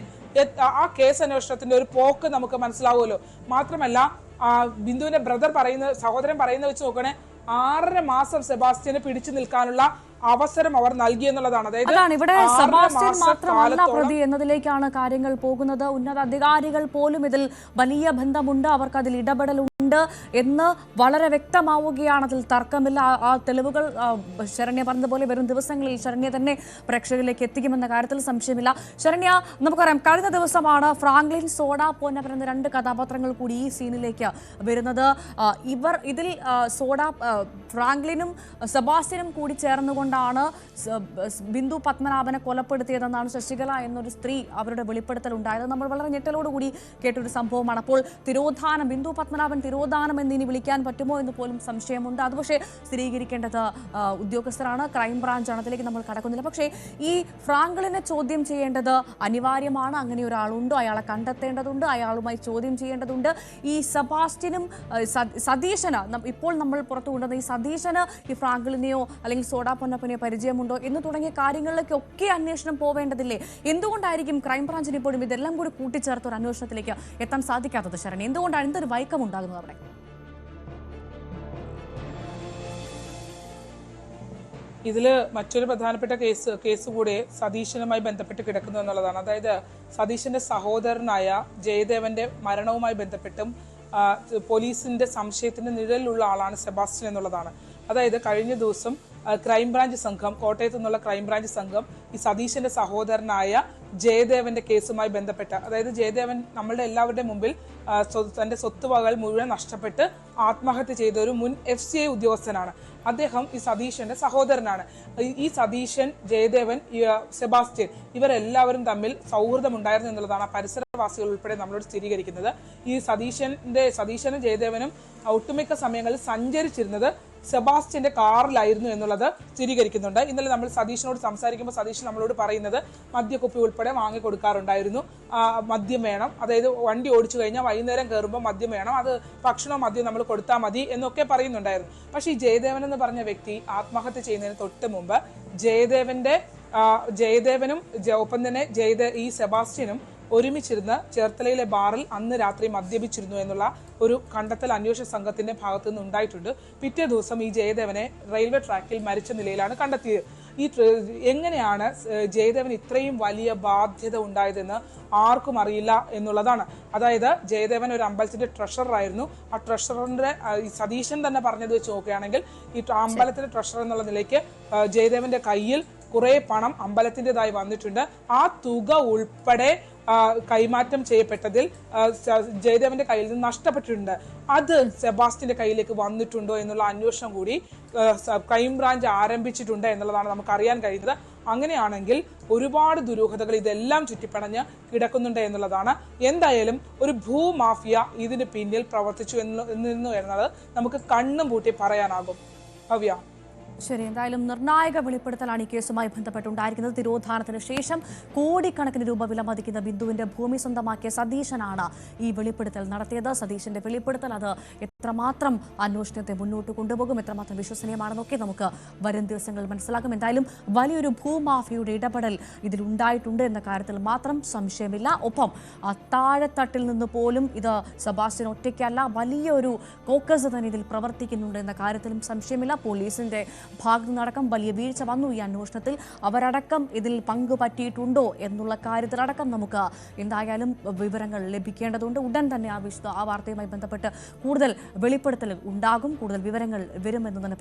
ആ കേസ് അന്വേഷണത്തിന്റെ ഒരു പോക്ക് നമുക്ക് മനസ്സിലാവുമല്ലോ. മാത്രമല്ല ബിന്ദുവിന്റെ സഹോദരൻ പറയുന്ന വെച്ച് നോക്കണേ 6.5 മാസം സെബാസ്റ്റ്യന് പിടിച്ചു നിൽക്കാനുള്ള അവസരം അവർ നൽകി എന്നുള്ളതാണ്. അതാണ് ഇവിടെ സെബാസ്റ്റ്യൻ മാത്രമല്ല പ്രതി എന്നതിലേക്കാണ് കാര്യങ്ങൾ പോകുന്നത്. ഉന്നത അധികാരികൾ പോലും ഇതിൽ വലിയ ബന്ധമുണ്ട്, അവർക്ക് അതിൽ ഇടപെടലുണ്ട് എന്ന് വളരെ വ്യക്തമാവുകയാണ്. അതിൽ തർക്കമില്ല. ആ തെളിവുകൾ ശരണ്യ പറഞ്ഞതുപോലെ വരും ദിവസങ്ങളിൽ ശരണ്യ തന്നെ പ്രേക്ഷകരിലേക്ക് എത്തിക്കുമെന്ന കാര്യത്തിൽ സംശയമില്ല. ശരണ്യ, നമുക്കറിയാം കഴിഞ്ഞ ദിവസമാണ് ഫ്രാങ്ക്ലിൻ സോഡ പോന്നവർ എന്ന 2 കഥാപാത്രങ്ങൾ കൂടി ഈ സീനിലേക്ക് വരുന്നത്. ഇതിൽ ഫ്രാങ്ക്ലിനും സെബാസ്റ്റ്യനും കൂടി ചേർന്നുകൊണ്ടാണ് ബിന്ദു പത്മനാഭനെ കൊലപ്പെടുത്തിയതെന്നാണ് ശശികല എന്നൊരു സ്ത്രീ അവരുടെ വെളിപ്പെടുത്തൽ ഉണ്ടായത്. നമ്മൾ വളരെ ഞെട്ടലോടുകൂടി കേട്ടൊരു സംഭവമാണ്. അപ്പോൾ തിരോധാനം, ബിന്ദു പത്മനാഭൻ തിരോധാനം എന്നിനി വിളിക്കാൻ പറ്റുമോ എന്ന് പോലും സംശയമുണ്ട്. അത് പക്ഷേ സ്ഥിരീകരിക്കേണ്ടത് ഉദ്യോഗസ്ഥരാണ്, ക്രൈംബ്രാഞ്ചാണ്. അതിലേക്ക് നമ്മൾ കടക്കുന്നില്ല. പക്ഷേ ഈ ഫ്രാങ്ക്ലിനെ ചോദ്യം ചെയ്യേണ്ടത് അനിവാര്യമാണ്. അങ്ങനെ ഒരാളുണ്ടോ, അയാളെ കണ്ടെത്തേണ്ടതുണ്ട്, അയാളുമായി ചോദ്യം ചെയ്യേണ്ടതുണ്ട്. ഈ സെബാസ്റ്റ്യനും സതീശന് ഇപ്പോൾ നമ്മൾ പുറത്തു കൊണ്ടുവന്ന ഈ സതീശന് ഈ ഫ്രാങ്ക്ലിനെയോ അല്ലെങ്കിൽ സോഡാ പൊന്നപ്പനെയോ പരിചയമുണ്ടോ എന്ന് തുടങ്ങിയ കാര്യങ്ങളിലേക്കൊക്കെ അന്വേഷണം പോവേണ്ടതില്ലേ? എന്തുകൊണ്ടായിരിക്കും ക്രൈംബ്രാഞ്ചിന് ഇപ്പോഴും ഇതെല്ലാം കൂടി കൂട്ടിച്ചേർത്ത ഒരു അന്വേഷണത്തിലേക്ക് എത്താൻ സാധിക്കാത്തത്? ശരണി, എന്തുകൊണ്ടാണ് എന്തൊരു വൈക്കം ഉണ്ടാകുന്നത് അവിടെ? ഇതില് മറ്റൊരു പ്രധാനപ്പെട്ട കേസ് കൂടെ സതീശനുമായി ബന്ധപ്പെട്ട് കിടക്കുന്നു എന്നുള്ളതാണ്. അതായത് സതീശന്റെ സഹോദരനായ ജയദേവന്റെ മരണവുമായി ബന്ധപ്പെട്ടും പോലീസിന്റെ സംശയത്തിന്റെ നിഴലിലുള്ള ആളാണ് സെബാസ്റ്റ്യൻ എന്നുള്ളതാണ്. അതായത് കഴിഞ്ഞ ദിവസം ക്രൈംബ്രാഞ്ച് സംഘം, കോട്ടയത്തു നിന്നുള്ള ക്രൈംബ്രാഞ്ച് സംഘം ഈ സതീശന്റെ സഹോദരനായ ജയദേവന്റെ കേസുമായി ബന്ധപ്പെട്ട, അതായത് ജയദേവൻ നമ്മളുടെ എല്ലാവരുടെ മുമ്പിൽ തന്റെ സ്വത്തുവകകൾ മുഴുവൻ നഷ്ടപ്പെട്ട് ആത്മഹത്യ ചെയ്ത ഒരു മുൻ FCI ഉദ്യോഗസ്ഥനാണ്. അദ്ദേഹം ഈ സതീശന്റെ സഹോദരനാണ്. ഈ സതീശൻ, ജയദേവൻ, സെബാസ്റ്റ്യൻ ഇവരെല്ലാവരും തമ്മിൽ സൗഹൃദമുണ്ടായിരുന്നു എന്നുള്ളതാണ് പരിസരവാസികൾ ഉൾപ്പെടെ നമ്മളോട് സ്ഥിരീകരിക്കുന്നത്. ഈ സതീശനും ജയദേവനും ഒട്ടുമിക്ക സമയങ്ങളിൽ സഞ്ചരിച്ചിരുന്നത് സെബാസ്റ്റ്യന്റെ കാറിലായിരുന്നു എന്നുള്ളത് സ്ഥിരീകരിക്കുന്നുണ്ട്. ഇന്നലെ നമ്മൾ സതീശനോട് സംസാരിക്കുമ്പോൾ സതീശൻ നമ്മളോട് പറയുന്നത് മദ്യക്കുപ്പി ഉൾപ്പെടെ വാങ്ങിക്കൊടുക്കാറുണ്ടായിരുന്നു. മദ്യം വേണം, അതായത് വണ്ടി ഓടിച്ചു കഴിഞ്ഞാൽ വൈകുന്നേരം കയറുമ്പോൾ മദ്യം വേണം, അത് ഭക്ഷണവും മദ്യം നമ്മൾ കൊടുത്താൽ മതി എന്നൊക്കെ പറയുന്നുണ്ടായിരുന്നു. പക്ഷേ ഈ ജയദേവൻ എന്ന് പറഞ്ഞ വ്യക്തി ആത്മഹത്യ ചെയ്യുന്നതിന് തൊട്ട് മുമ്പ് ജയദേവനും ഒപ്പം തന്നെ ഈ സെബാസ്റ്റ്യനും ഒരുമിച്ചിരുന്ന് ചേർത്തലയിലെ ബാറിൽ അന്ന് രാത്രി മദ്യപിച്ചിരുന്നു എന്നുള്ള ഒരു കണ്ടെത്തൽ അന്വേഷണ സംഘത്തിന്റെ ഭാഗത്തു നിന്ന് ഉണ്ടായിട്ടുണ്ട്. പിറ്റേ ദിവസം ഈ ജയദേവനെ റെയിൽവേ ട്രാക്കിൽ മരിച്ച നിലയിലാണ് കണ്ടെത്തിയത്. എങ്ങനെയാണ് ജയദേവൻ ഇത്രയും വലിയ ബാധ്യത ഉണ്ടായതെന്ന് ആർക്കും അറിയില്ല എന്നുള്ളതാണ്. അതായത് ജയദേവൻ ഒരു അമ്പലത്തിന്റെ ട്രഷററായിരുന്നു. ആ ട്രഷറിന്റെ സതീശൻ തന്നെ പറഞ്ഞത് വെച്ച് നോക്കുകയാണെങ്കിൽ ഈ അമ്പലത്തിന്റെ ട്രഷറർ എന്നുള്ള നിലയ്ക്ക് ജയദേവന്റെ കയ്യിൽ കുറെ പണം അമ്പലത്തിൻ്റെതായി വന്നിട്ടുണ്ട്. ആ തുക ഉൾപ്പെടെ കൈമാറ്റം ചെയ്യപ്പെട്ടതിൽ ജയദേവന്റെ കയ്യിൽ നിന്ന് നഷ്ടപ്പെട്ടിട്ടുണ്ട്. അത് സെബാസ്റ്റ്യന്റെ കയ്യിലേക്ക് വന്നിട്ടുണ്ടോ എന്നുള്ള അന്വേഷണം കൂടി ക്രൈംബ്രാഞ്ച് ആരംഭിച്ചിട്ടുണ്ട് എന്നുള്ളതാണ് നമുക്ക് അറിയാൻ കഴിയുന്നത്. അങ്ങനെയാണെങ്കിൽ ഒരുപാട് ദുരൂഹതകൾ ഇതെല്ലാം ചുറ്റിപ്പണഞ്ഞ് കിടക്കുന്നുണ്ട് എന്നുള്ളതാണ്. എന്തായാലും ഒരു ഭൂമാഫിയ ഇതിന് പിന്നിൽ പ്രവർത്തിച്ചു എന്നത് നമുക്ക് കണ്ണും പൂട്ടി പറയാനാകും. ഭവ്യ, ശരി, എന്തായാലും നിർണായക വെളിപ്പെടുത്തലാണ് ഈ കേസുമായി ബന്ധപ്പെട്ടുണ്ടായിരിക്കുന്നത്. തിരോധാനത്തിന് ശേഷം കോടിക്കണക്കിന് രൂപ വിലമതിക്കുന്ന ബിന്ദുവിന്റെ ഭൂമി സ്വന്തമാക്കിയ സതീശനാണ് ഈ വെളിപ്പെടുത്തൽ നടത്തിയത്. സതീശന്റെ വെളിപ്പെടുത്തൽ അത് എത്രമാത്രം അന്വേഷണത്തെ മുന്നോട്ട് കൊണ്ടുപോകും, എത്രമാത്രം വിശ്വസനീയമാണെന്നൊക്കെ നമുക്ക് വരും ദിവസങ്ങളിൽ മനസ്സിലാക്കും. എന്തായാലും വലിയൊരു ഭൂമാഫിയുടെ ഇടപെടൽ ഇതിലുണ്ടായിട്ടുണ്ട് എന്ന കാര്യത്തിൽ മാത്രം സംശയമില്ല. ഒപ്പം താഴെത്തട്ടിൽ നിന്ന് പോലും ഇത് സെബാസ്റ്റ്യൻ ഒറ്റയ്ക്കല്ല, വലിയൊരു കോക്കസ് തന്നെ ഇതിൽ പ്രവർത്തിക്കുന്നുണ്ട് എന്ന കാര്യത്തിലും സംശയമില്ല. പോലീസിന്റെ ഭാഗത്തു നിന്നടക്കം വലിയ വീഴ്ച വന്നു ഈ അന്വേഷണത്തിൽ. അവരടക്കം ഇതിൽ പങ്കുപറ്റിയിട്ടുണ്ടോ എന്നുള്ള കാര്യത്തിലടക്കം നമുക്ക് എന്തായാലും വിവരങ്ങൾ ലഭിക്കേണ്ടതുണ്ട്. ഉടൻ തന്നെ ആ വാർത്തയുമായി ബന്ധപ്പെട്ട് കൂടുതൽ വെളിപ്പെടുത്തൽ ഉണ്ടാകും. കൂടുതൽ വിവരങ്ങൾ വരുമെന്ന് തന്നെ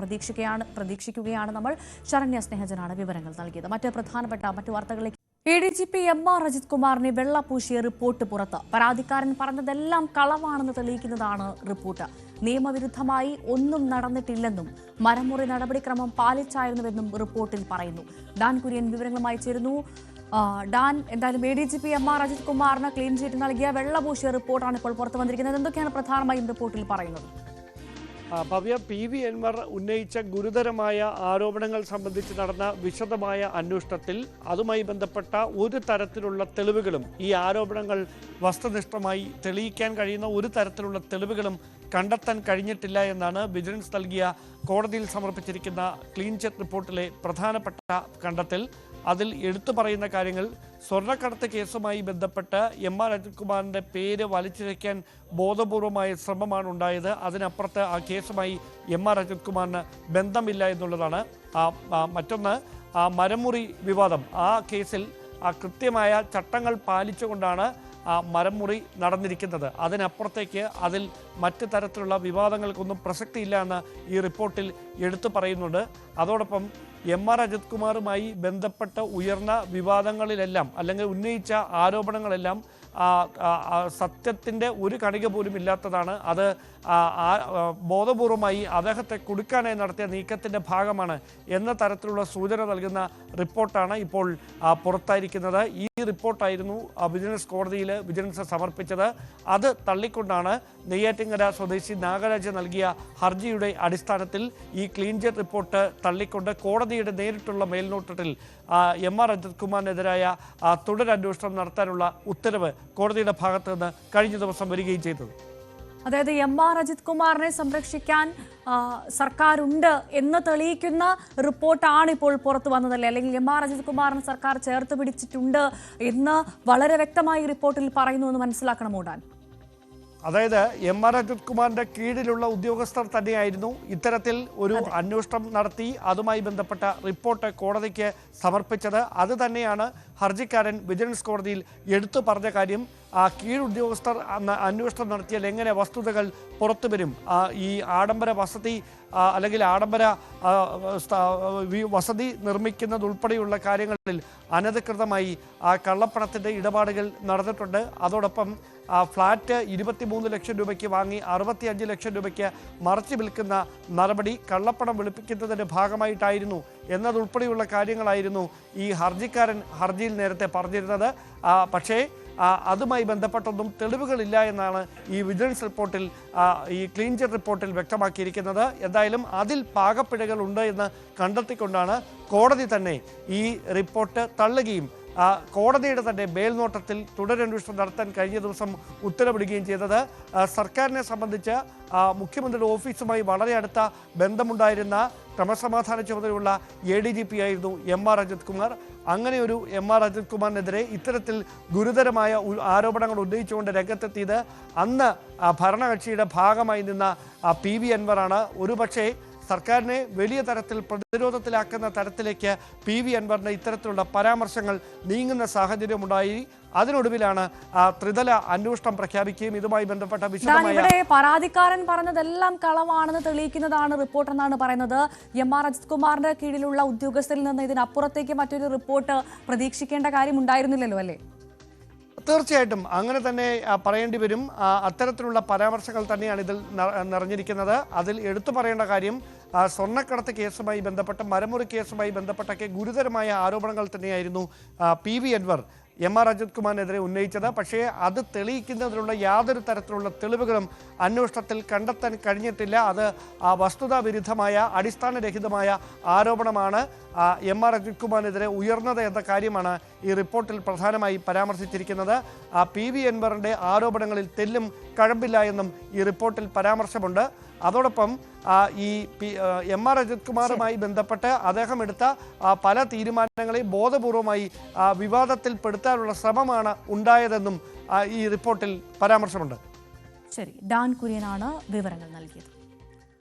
പ്രതീക്ഷിക്കുകയാണ് നമ്മൾ. ശരണ്യ സ്നേഹജനാണ് വിവരങ്ങൾ നൽകിയത്. മറ്റ് പ്രധാനപ്പെട്ട മറ്റു വാർത്തകളിലേക്ക് ADGP MR അജിത് കുമാറിനെ വെള്ളപൂശിയ റിപ്പോർട്ട് പുറത്ത്. പരാതിക്കാരൻ പറഞ്ഞതെല്ലാം കളവാണെന്ന് തെളിയിക്കുന്നതാണ് റിപ്പോർട്ട്. നിയമവിരുദ്ധമായി ഒന്നും നടന്നിട്ടില്ലെന്നും മരമുറി നടപടിക്രമം പാലിച്ചായിരുന്നുവെന്നും റിപ്പോർട്ടിൽ പറയുന്നു. ഡാൻ കുര്യൻ വിവരങ്ങളുമായി ചേരുന്നു. ഡാൻ, എന്തായാലും ADGP MR അജിത് കുമാറിന് ക്ലീൻ ചീറ്റ് നൽകിയ വെള്ളപൂശിയ റിപ്പോർട്ടാണ് ഇപ്പോൾ പുറത്തു വന്നിരിക്കുന്നത്. എന്തൊക്കെയാണ് പ്രധാനമായും റിപ്പോർട്ടിൽ പറയുന്നത്? ഭവ്യ, PV അൻവർ ഉന്നയിച്ച ഗുരുതരമായ ആരോപണങ്ങൾ സംബന്ധിച്ച് നടന്ന വിശദമായ അന്വേഷണത്തിൽ അതുമായി ബന്ധപ്പെട്ട ഒരു തരത്തിലുള്ള തെളിവുകളും, ഈ ആരോപണങ്ങൾ വസ്തുനിഷ്ഠമായി തെളിയിക്കാൻ കഴിയുന്ന ഒരു തരത്തിലുള്ള തെളിവുകളും കണ്ടെത്താൻ കഴിഞ്ഞിട്ടില്ല എന്നാണ് വിജിലൻസ് നൽകിയ കോടതിയിൽ സമർപ്പിച്ചിരിക്കുന്ന ക്ലീൻ ചിറ്റ് റിപ്പോർട്ടിലെ പ്രധാനപ്പെട്ട കണ്ടെത്തൽ. അതിൽ എടുത്തു പറയുന്ന കാര്യങ്ങൾ, സ്വർണ്ണക്കടത്ത് കേസുമായി ബന്ധപ്പെട്ട് MR അജിത് കുമാറിൻ്റെ പേര് വലിച്ചിഴയ്ക്കാൻ ബോധപൂർവമായ ശ്രമമാണ് ഉണ്ടായത്. അതിനപ്പുറത്ത് ആ കേസുമായി MR അജിത് കുമാറിന് ബന്ധമില്ല എന്നുള്ളതാണ്. മറ്റൊന്ന്, മരമുറി വിവാദം, ആ കേസിൽ കൃത്യമായ ചട്ടങ്ങൾ പാലിച്ചുകൊണ്ടാണ് മരമുറി നടന്നിരിക്കുന്നത്. അതിനപ്പുറത്തേക്ക് അതിൽ മറ്റ് തരത്തിലുള്ള വിവാദങ്ങൾക്കൊന്നും പ്രസക്തിയില്ല എന്ന് ഈ റിപ്പോർട്ടിൽ എടുത്തു പറയുന്നുണ്ട്. അതോടൊപ്പം MR അജിത് കുമാറുമായി ബന്ധപ്പെട്ട് ഉയർന്ന വിവാദങ്ങളിലെല്ലാം, അല്ലെങ്കിൽ ഉന്നയിച്ച ആരോപണങ്ങളെല്ലാം സത്യത്തിൻ്റെ ഒരു കണിക പോലും ഇല്ലാത്തതാണ്. അത് ബോധപൂർവമായി അദ്ദേഹത്തെ കുടുക്കാനായി നടത്തിയ നീക്കത്തിൻ്റെ ഭാഗമാണ് എന്ന തരത്തിലുള്ള സൂചന നൽകുന്ന റിപ്പോർട്ടാണ് ഇപ്പോൾ പുറത്തായിരിക്കുന്നത്. ഈ റിപ്പോർട്ടായിരുന്നു വിജിലൻസ് കോടതിയിൽ വിജിലൻസ് സമർപ്പിച്ചത്. അത് തള്ളിക്കൊണ്ടാണ് നെയ്യാറ്റിങ്കര സ്വദേശി നാഗരാജ് നൽകിയ ഹർജിയുടെ അടിസ്ഥാനത്തിൽ ഈ ക്ലീൻ ചിറ്റ് റിപ്പോർട്ട് തള്ളിക്കൊണ്ട് കോടതിയുടെ നേരിട്ടുള്ള മേൽനോട്ടത്തിൽ MR അജിത് കുമാറിനെതിരായ തുടരന്വേഷണം നടത്താനുള്ള ഉത്തരവ് കോടതിയുടെ ഭാഗത്ത് നിന്ന് കഴിഞ്ഞ ദിവസം വരികയും ചെയ്തത്. അതായത് MR അജിത് കുമാറിനെ സംരക്ഷിക്കാൻ സർക്കാരുണ്ട് എന്ന് തെളിയിക്കുന്ന റിപ്പോർട്ടാണ് ഇപ്പോൾ പുറത്തു വന്നതല്ലേ? അല്ലെങ്കിൽ MR അജിത് കുമാറിനെ സർക്കാർ ചേർത്ത് പിടിച്ചിട്ടുണ്ട് എന്ന് വളരെ വ്യക്തമായി റിപ്പോർട്ടിൽ പറയുന്നു എന്ന് മനസ്സിലാക്കണമോ ഡാൻ? അതായത് MR അജിത് കുമാറിന്റെ കീഴിലുള്ള ഉദ്യോഗസ്ഥർ തന്നെയായിരുന്നു ഇത്തരത്തിൽ ഒരു അന്വേഷണം നടത്തി അതുമായി ബന്ധപ്പെട്ട റിപ്പോർട്ട് കോടതിക്ക് സമർപ്പിച്ചത്. അത് തന്നെയാണ് ഹർജിക്കാരൻ വിജിലൻസ് കോടതിയിൽ എടുത്തു പറഞ്ഞ കാര്യം. കീഴുദ്യോഗസ്ഥർ അന്വേഷണം നടത്തിയാൽ എങ്ങനെ വസ്തുതകൾ പുറത്തു വരും? ഈ ആഡംബര വസതി അല്ലെങ്കിൽ ആഡംബര വസതി നിർമ്മിക്കുന്നതുൾപ്പെടെയുള്ള കാര്യങ്ങളിൽ അനധികൃതമായി കള്ളപ്പണത്തിൻ്റെ ഇടപാടുകൾ നടന്നിട്ടുണ്ട്. അതോടൊപ്പം ഫ്ലാറ്റ് 23 ലക്ഷം രൂപയ്ക്ക് വാങ്ങി 65 ലക്ഷം രൂപയ്ക്ക് മറച്ചു വിൽക്കുന്ന നടപടി കള്ളപ്പണം വെളുപ്പിക്കുന്നതിൻ്റെ ഭാഗമായിട്ടായിരുന്നു എന്നതുൾപ്പെടെയുള്ള കാര്യങ്ങളായിരുന്നു ഈ ഹർജിക്കാരൻ ഹർജിയിൽ നേരത്തെ പറഞ്ഞിരുന്നത്. പക്ഷേ അതുമായി ബന്ധപ്പെട്ടൊന്നും തെളിവുകളില്ല എന്നാണ് ഈ വിജിലൻസ് റിപ്പോർട്ടിൽ, ഈ ക്ലീൻ ചിറ്റ് റിപ്പോർട്ടിൽ വ്യക്തമാക്കിയിരിക്കുന്നത്. എന്തായാലും അതിൽ പാകപ്പിഴകളുണ്ട് എന്ന് കണ്ടെത്തിക്കൊണ്ടാണ് കോടതി തന്നെ ഈ റിപ്പോർട്ട് തള്ളുകയും കോടതിയുടെ തന്നെ മേൽനോട്ടത്തിൽ തുടരന്വേഷണം നടത്താൻ കഴിഞ്ഞ ദിവസം ഉത്തരവിടുകയും ചെയ്തത്. സർക്കാരിനെ സംബന്ധിച്ച് മുഖ്യമന്ത്രിയുടെ ഓഫീസുമായി വളരെ അടുത്ത ബന്ധമുണ്ടായിരുന്ന ക്രമസമാധാന ചുമതലയുള്ള ADGP ആയിരുന്നു MR അജിത് കുമാർ. അങ്ങനെ ഒരു MR അജിത് കുമാറിനെതിരെ ഇത്തരത്തിൽ ഗുരുതരമായ ആരോപണങ്ങൾ ഉന്നയിച്ചുകൊണ്ട് രംഗത്തെത്തിയത് അന്ന് ഭരണകക്ഷിയുടെ ഭാഗമായി നിന്ന PV അൻവറാണ്. ഒരുപക്ഷേ സർക്കാരിനെ വലിയ തരത്തിൽ പ്രതിരോധത്തിലാക്കുന്ന തരത്തിലേക്ക് PV അൻവറിന്റെ ഇത്തരത്തിലുള്ള പരാമർശങ്ങൾ നീങ്ങുന്ന സാഹചര്യമുണ്ടായി. അതിനൊടുവിലാണ് ത്രിതല അന്വേഷണം പ്രഖ്യാപിക്കുകയും ഇതുമായി ബന്ധപ്പെട്ട ഇവിടെ പരാതിക്കാരൻ പറഞ്ഞതെല്ലാം കളവാണെന്ന് തെളിയിക്കുന്നതാണ് റിപ്പോർട്ട് എന്നാണ് പറയുന്നത്. MR അജിത് കുമാറിന്റെ കീഴിലുള്ള ഉദ്യോഗസ്ഥരിൽ നിന്ന് ഇതിനപ്പുറത്തേക്ക് മറ്റൊരു റിപ്പോർട്ട് പ്രതീക്ഷിക്കേണ്ട കാര്യം ഉണ്ടായിരുന്നില്ലല്ലോ അല്ലേ? തീർച്ചയായിട്ടും അങ്ങനെ തന്നെ പറയേണ്ടി വരും. അത്തരത്തിലുള്ള പരാമർശങ്ങൾ തന്നെയാണ് ഇതിൽ നിറഞ്ഞിരിക്കുന്നത്. അതിൽ എടുത്തു പറയേണ്ട കാര്യം, സ്വർണ്ണക്കടത്ത് കേസുമായി ബന്ധപ്പെട്ട, മരമുറി കേസുമായി ബന്ധപ്പെട്ടൊക്കെ ഗുരുതരമായ ആരോപണങ്ങൾ തന്നെയായിരുന്നു PV അൻവർ MR അജിത് കുമാറിനെതിരെ ഉന്നയിച്ചത്. പക്ഷേ അത് തെളിയിക്കുന്നതിനുള്ള യാതൊരു തരത്തിലുള്ള തെളിവുകളും അന്വേഷണത്തിൽ കണ്ടെത്താൻ കഴിഞ്ഞിട്ടില്ല. അത് വസ്തുതാവിരുദ്ധമായ അടിസ്ഥാനരഹിതമായ ആരോപണമാണ് MR അജിത് കുമാറിനെതിരെ ഉയർന്നത് എന്ന കാര്യമാണ് ഈ റിപ്പോർട്ടിൽ പ്രധാനമായി പരാമർശിച്ചിരിക്കുന്നത്. PV അൻവറിൻ്റെ ആരോപണങ്ങളിൽ തെല്ലും കഴമ്പില്ല എന്നും ഈ റിപ്പോർട്ടിൽ പരാമർശമുണ്ട്. അതോടൊപ്പം ഈ MR അജിത് കുമാറുമായി ബന്ധപ്പെട്ട് അദ്ദേഹം എടുത്ത പല തീരുമാനങ്ങളെയും ബോധപൂർവമായി വിവാദത്തിൽപ്പെടുത്താനുള്ള ശ്രമമാണ് ഉണ്ടായതെന്നും ഈ റിപ്പോർട്ടിൽ പരാമർശമുണ്ട്. ശരി, ഡാൻ കുര്യനാണ് വിവരങ്ങൾ നൽകിയത്.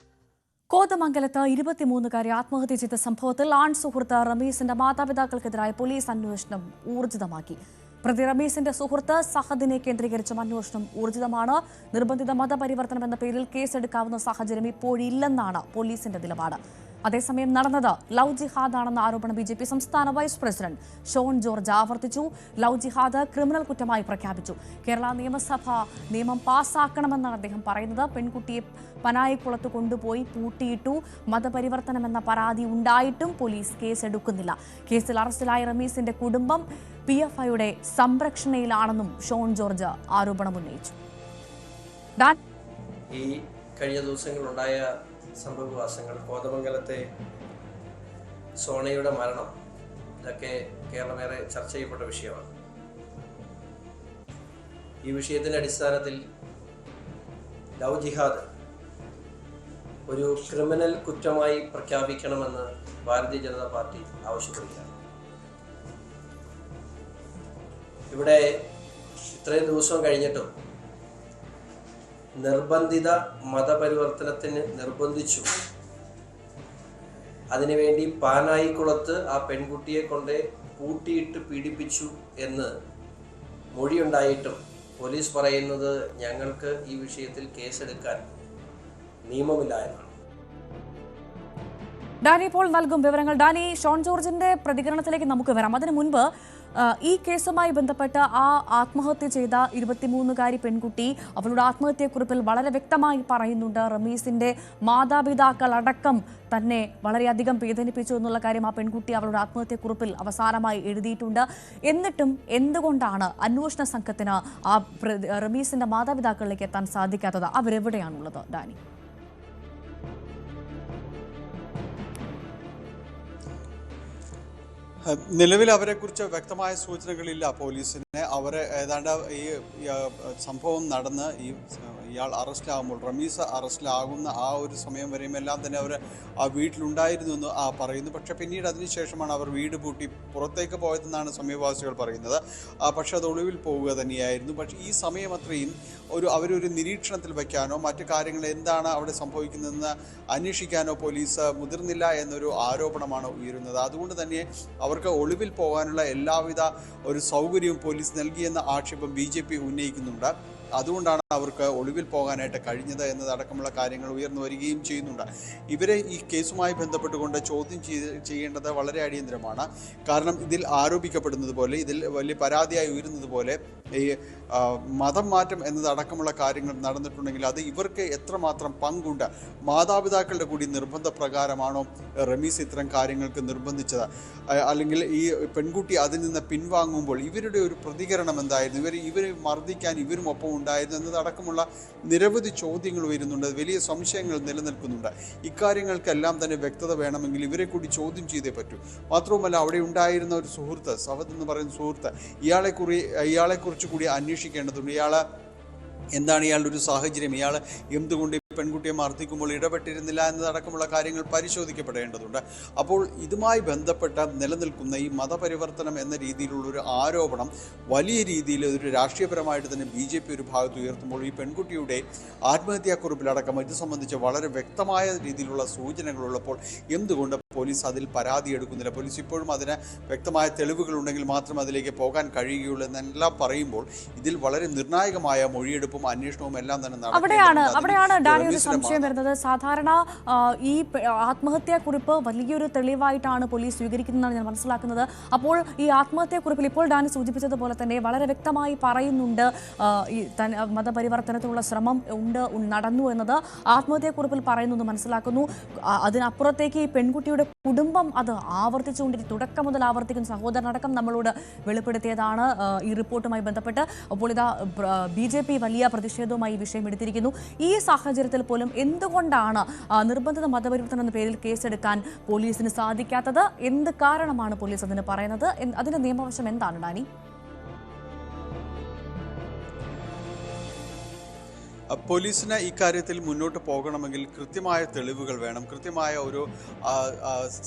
കോതമംഗലത്ത് 23-കാരി ആത്മഹത്യ ചെയ്ത സംഭവത്തിൽ ആൺ സുഹൃത്ത് റമീസിന്റെ മാതാപിതാക്കൾക്കെതിരായ പോലീസ് അന്വേഷണം ഊർജിതമാക്കി. പ്രതി റമീസിന്റെ സുഹൃത്ത് സഹദിനെ കേന്ദ്രീകരിച്ചും അന്വേഷണം ഊർജിതമാണ്. നിർബന്ധിത മതപരിവർത്തനം എന്ന പേരിൽ കേസെടുക്കാവുന്ന സാഹചര്യം ഇപ്പോഴില്ലെന്നാണ് പോലീസിന്റെ നിലപാട്. അതേസമയം നടന്നത് ലവ് ജിഹാദാണെന്ന ആരോപണം BJP സംസ്ഥാന വൈസ് പ്രസിഡന്റ് ഷോൺ ജോർജ് ആവർത്തിച്ചു. ലവ് ജിഹാദ് ക്രിമിനൽ കുറ്റമായി പ്രഖ്യാപിച്ചു. കേരള നിയമസഭ നിയമം പാസ്സാക്കണമെന്നാണ് അദ്ദേഹം പറയുന്നത്. പെൺകുട്ടിയെ പനായിക്കുളത്ത് കൊണ്ടുപോയി പൂട്ടിയിട്ടു. മതപരിവർത്തനം എന്ന പരാതി ഉണ്ടായിട്ടും പോലീസ് കേസെടുക്കുന്നില്ല. കേസിൽ അറസ്റ്റിലായ റമീസിന്റെ കുടുംബം PFIയുടെ സംരക്ഷണയിലാണെന്നും ഷോൺ ജോർജ് ആരോപണമുന്നയിച്ചു. ഈ കഴിഞ്ഞ ദിവസങ്ങളുണ്ടായ സംഭവവികാസങ്ങൾ, കോതമംഗലത്തെ സോണയുടെ മരണം, ഇതൊക്കെ കേരളമേറെ ചർച്ച ചെയ്യപ്പെട്ട വിഷയമാണ്. ഈ വിഷയത്തിൻ്റെ അടിസ്ഥാനത്തിൽ ലവ് ജിഹാദ് ഒരു ക്രിമിനൽ കുറ്റമായി പ്രഖ്യാപിക്കണമെന്ന് ഭാരതീയ ജനതാ പാർട്ടി ആവശ്യപ്പെടുകയാണ്. ഇവിടെ ഇത്രയും ദിവസം കഴിഞ്ഞിട്ടും നിർബന്ധിത മതപരിവർത്തനത്തിന് നിർബന്ധിച്ചു. അതിനുവേണ്ടി പാനായിക്കുളത്ത് ആ പെൺകുട്ടിയെ കൊണ്ട് പൂട്ടിയിട്ട് പീഡിപ്പിച്ചു എന്ന് മൊഴിയുണ്ടായിട്ടും പോലീസ് പറയുന്നത് ഞങ്ങൾക്ക് ഈ വിഷയത്തിൽ കേസെടുക്കാൻ നിയമമില്ല എന്നാണ്. ഡാനി ഇപ്പോൾ നൽകും വിവരങ്ങൾ. ഡാനി, ഷോൺ ജോർജിന്റെ പ്രതികരണത്തിലേക്ക് നമുക്ക് വരാം. അതിനു മുൻപ് ഈ കേസുമായി ബന്ധപ്പെട്ട് ആ ആത്മഹത്യ ചെയ്ത 23-കാരി പെൺകുട്ടി അവളുടെ ആത്മഹത്യക്കുറിപ്പിൽ വളരെ വ്യക്തമായി പറയുന്നുണ്ട്. റമീസിന്റെ മാതാപിതാക്കൾ അടക്കം തന്നെ വളരെയധികം വേദനിപ്പിച്ചു എന്നുള്ള കാര്യം ആ പെൺകുട്ടി അവളുടെ ആത്മഹത്യക്കുറിപ്പിൽ അവസാനമായി എഴുതിയിട്ടുണ്ട്. എന്നിട്ടും എന്തുകൊണ്ടാണ് അന്വേഷണ സംഘത്തിന് ആ റമീസിന്റെ മാതാപിതാക്കളിലേക്ക് എത്താൻ സാധിക്കാത്തത്? അവരെവിടെയാണുള്ളത് ഡാനി? നിലവിൽ അവരെക്കുറിച്ച് വ്യക്തമായ സൂചനകളില്ല പോലീസിന്. അവരെ ഏതാണ്ട് ഈ സംഭവം നടന്ന് ഇയാൾ അറസ്റ്റിലാകുമ്പോൾ, റമീസ് അറസ്റ്റിലാകുന്ന ആ ഒരു സമയം വരെയും എല്ലാം തന്നെ അവർ ആ വീട്ടിലുണ്ടായിരുന്നു എന്ന് പറയുന്നു. പക്ഷേ പിന്നീട് അതിനുശേഷമാണ് അവർ വീട് പൂട്ടി പുറത്തേക്ക് പോയതെന്നാണ് സമീപവാസികൾ പറയുന്നത്. പക്ഷെ അത് ഒളിവിൽ പോവുക തന്നെയായിരുന്നു. പക്ഷേ ഈ സമയം അത്രയും അവരൊരു നിരീക്ഷണത്തിൽ വയ്ക്കാനോ മറ്റു കാര്യങ്ങൾ എന്താണ് അവിടെ സംഭവിക്കുന്നതെന്ന് അന്വേഷിക്കാനോ പോലീസ് മുതിർന്നില്ല എന്നൊരു ആരോപണമാണ് ഉയരുന്നത്. അതുകൊണ്ട് തന്നെ അവർക്ക് ഒളിവിൽ പോകാനുള്ള എല്ലാവിധ ഒരു സൗകര്യവും പോലീസ് നൽകിയെന്ന ആക്ഷേപം BJP ഉന്നയിക്കുന്നുണ്ട്. അതുകൊണ്ടാണ് അവർക്ക് ഒളിവിൽ പോകാനായിട്ട് കഴിഞ്ഞത് എന്നതടക്കമുള്ള കാര്യങ്ങൾ ഉയർന്നു വരികയും ചെയ്യുന്നുണ്ട്. ഇവരെ ഈ കേസുമായി ബന്ധപ്പെട്ടുകൊണ്ട് ചോദ്യം ചെയ്യേണ്ടത് വളരെ അടിയന്തരമാണ്. കാരണം ഇതിൽ ആരോപിക്കപ്പെടുന്നത് പോലെ, ഇതിൽ വലിയ പരാതിയായി ഉയരുന്നത് പോലെ ഈ മതം മാറ്റം എന്നതടക്കമുള്ള കാര്യങ്ങൾ നടന്നിട്ടുണ്ടെങ്കിൽ അത് ഇവർക്ക് എത്രമാത്രം പങ്കുണ്ട്? മാതാപിതാക്കളുടെ കൂടി നിർബന്ധ പ്രകാരമാണോ റമീസ് ഇത്തരം കാര്യങ്ങൾക്ക് നിർബന്ധിച്ചത്? അല്ലെങ്കിൽ ഈ പെൺകുട്ടി അതിൽ നിന്ന് പിൻവാങ്ങുമ്പോൾ ഇവരുടെ ഒരു പ്രതികരണം എന്തായിരുന്നു? ഇവർ മർദ്ദിക്കാൻ ഇവരും ഒപ്പം ഉണ്ടായിരുന്നു എന്നതടക്കമുള്ള നിരവധി ചോദ്യങ്ങൾ ഉയരുന്നുണ്ട്. വലിയ സംശയങ്ങൾ നിലനിൽക്കുന്നുണ്ട്. ഇക്കാര്യങ്ങൾക്കെല്ലാം തന്നെ വ്യക്തത വേണമെങ്കിൽ ഇവരെ കൂടി ചോദ്യം ചെയ്തേ പറ്റൂ. മാത്രവുമല്ല, അവിടെ ഉണ്ടായിരുന്ന ഒരു സുഹൃത്ത്, സവദ് എന്ന് പറയുന്ന സുഹൃത്ത്, ഇയാളെക്കുറിച്ച് കൂടി അന്വേഷിക്കേണ്ടതുണ്ട്. എന്താണ് ഇയാളുടെ ഒരു സാഹചര്യം? ഇയാൾ എന്തുകൊണ്ട് പെൺകുട്ടിയെ മർദ്ദിക്കുമ്പോൾ ഇടപെട്ടിരുന്നില്ല എന്നതടക്കമുള്ള കാര്യങ്ങൾ പരിശോധിക്കപ്പെടേണ്ടതുണ്ട്. അപ്പോൾ ഇതുമായി ബന്ധപ്പെട്ട നിലനിൽക്കുന്ന ഈ മതപരിവർത്തനം എന്ന രീതിയിലുള്ളൊരു ആരോപണം വലിയ രീതിയിൽ ഒരു രാഷ്ട്രീയപരമായിട്ട് തന്നെ BJP ഒരു ഭാഗത്ത് ഉയർത്തുമ്പോൾ ഈ പെൺകുട്ടിയുടെ ആത്മഹത്യാക്കുറിപ്പിലടക്കം ഇത് സംബന്ധിച്ച് വളരെ വ്യക്തമായ രീതിയിലുള്ള സൂചനകളുള്ളപ്പോൾ എന്തുകൊണ്ട് പോലീസ് അതിൽ പരാതി എടുക്കുന്നില്ല? പോലീസ് ഇപ്പോഴും അതിന് വ്യക്തമായ തെളിവുകളുണ്ടെങ്കിൽ മാത്രം അതിലേക്ക് പോകാൻ കഴിയുകയുള്ളൂ എന്നെല്ലാം പറയുമ്പോൾ ഇതിൽ വളരെ നിർണായകമായ മൊഴിയെടുപ്പും അന്വേഷണവും എല്ലാം തന്നെ നടക്കും. ഒരു സംശയം വരുന്നത്, സാധാരണ ഈ ആത്മഹത്യാക്കുറിപ്പ് വലിയൊരു തെളിവായിട്ടാണ് പോലീസ് സ്വീകരിക്കുന്നതെന്നാണ് ഞാൻ മനസ്സിലാക്കുന്നത്. അപ്പോൾ ഈ ആത്മഹത്യാക്കുറിപ്പിൽ ഇപ്പോൾ ഡാനി സൂചിപ്പിച്ചതുപോലെ തന്നെ വളരെ വ്യക്തമായി പറയുന്നുണ്ട് ഈ മതപരിവർത്തനത്തിനുള്ള ശ്രമം നടന്നു എന്നത് ആത്മഹത്യാക്കുറിപ്പിൽ പറയുന്നു എന്ന് മനസ്സിലാക്കുന്നു. അതിനപ്പുറത്തേക്ക് ഈ പെൺകുട്ടിയുടെ കുടുംബം അത് തുടക്കം മുതൽ ആവർത്തിക്കുന്ന സഹോദരനടക്കം നമ്മളോട് വെളിപ്പെടുത്തിയതാണ് ഈ റിപ്പോർട്ടുമായി ബന്ധപ്പെട്ട്. അപ്പോൾ ഇതാ BJP വലിയ പ്രതിഷേധവുമായി ഈ വിഷയം എടുത്തിരിക്കുന്നു. ഈ സാഹചര്യത്തിൽ പോലും എന്തുകൊണ്ടാണ് നിർബന്ധിത മതപരിവർത്തനം എന്ന പേരിൽ കേസെടുക്കാൻ പോലീസിന് സാധിക്കാത്തത്? എന്ത് കാരണമാണ് പോലീസ് അതിന് പറയുന്നത്? അതിന്റെ നിയമവശം എന്താണ് ഡാനി? പോലീസിന് ഇക്കാര്യത്തിൽ മുന്നോട്ട് പോകണമെങ്കിൽ കൃത്യമായ തെളിവുകൾ വേണം, കൃത്യമായ ഒരു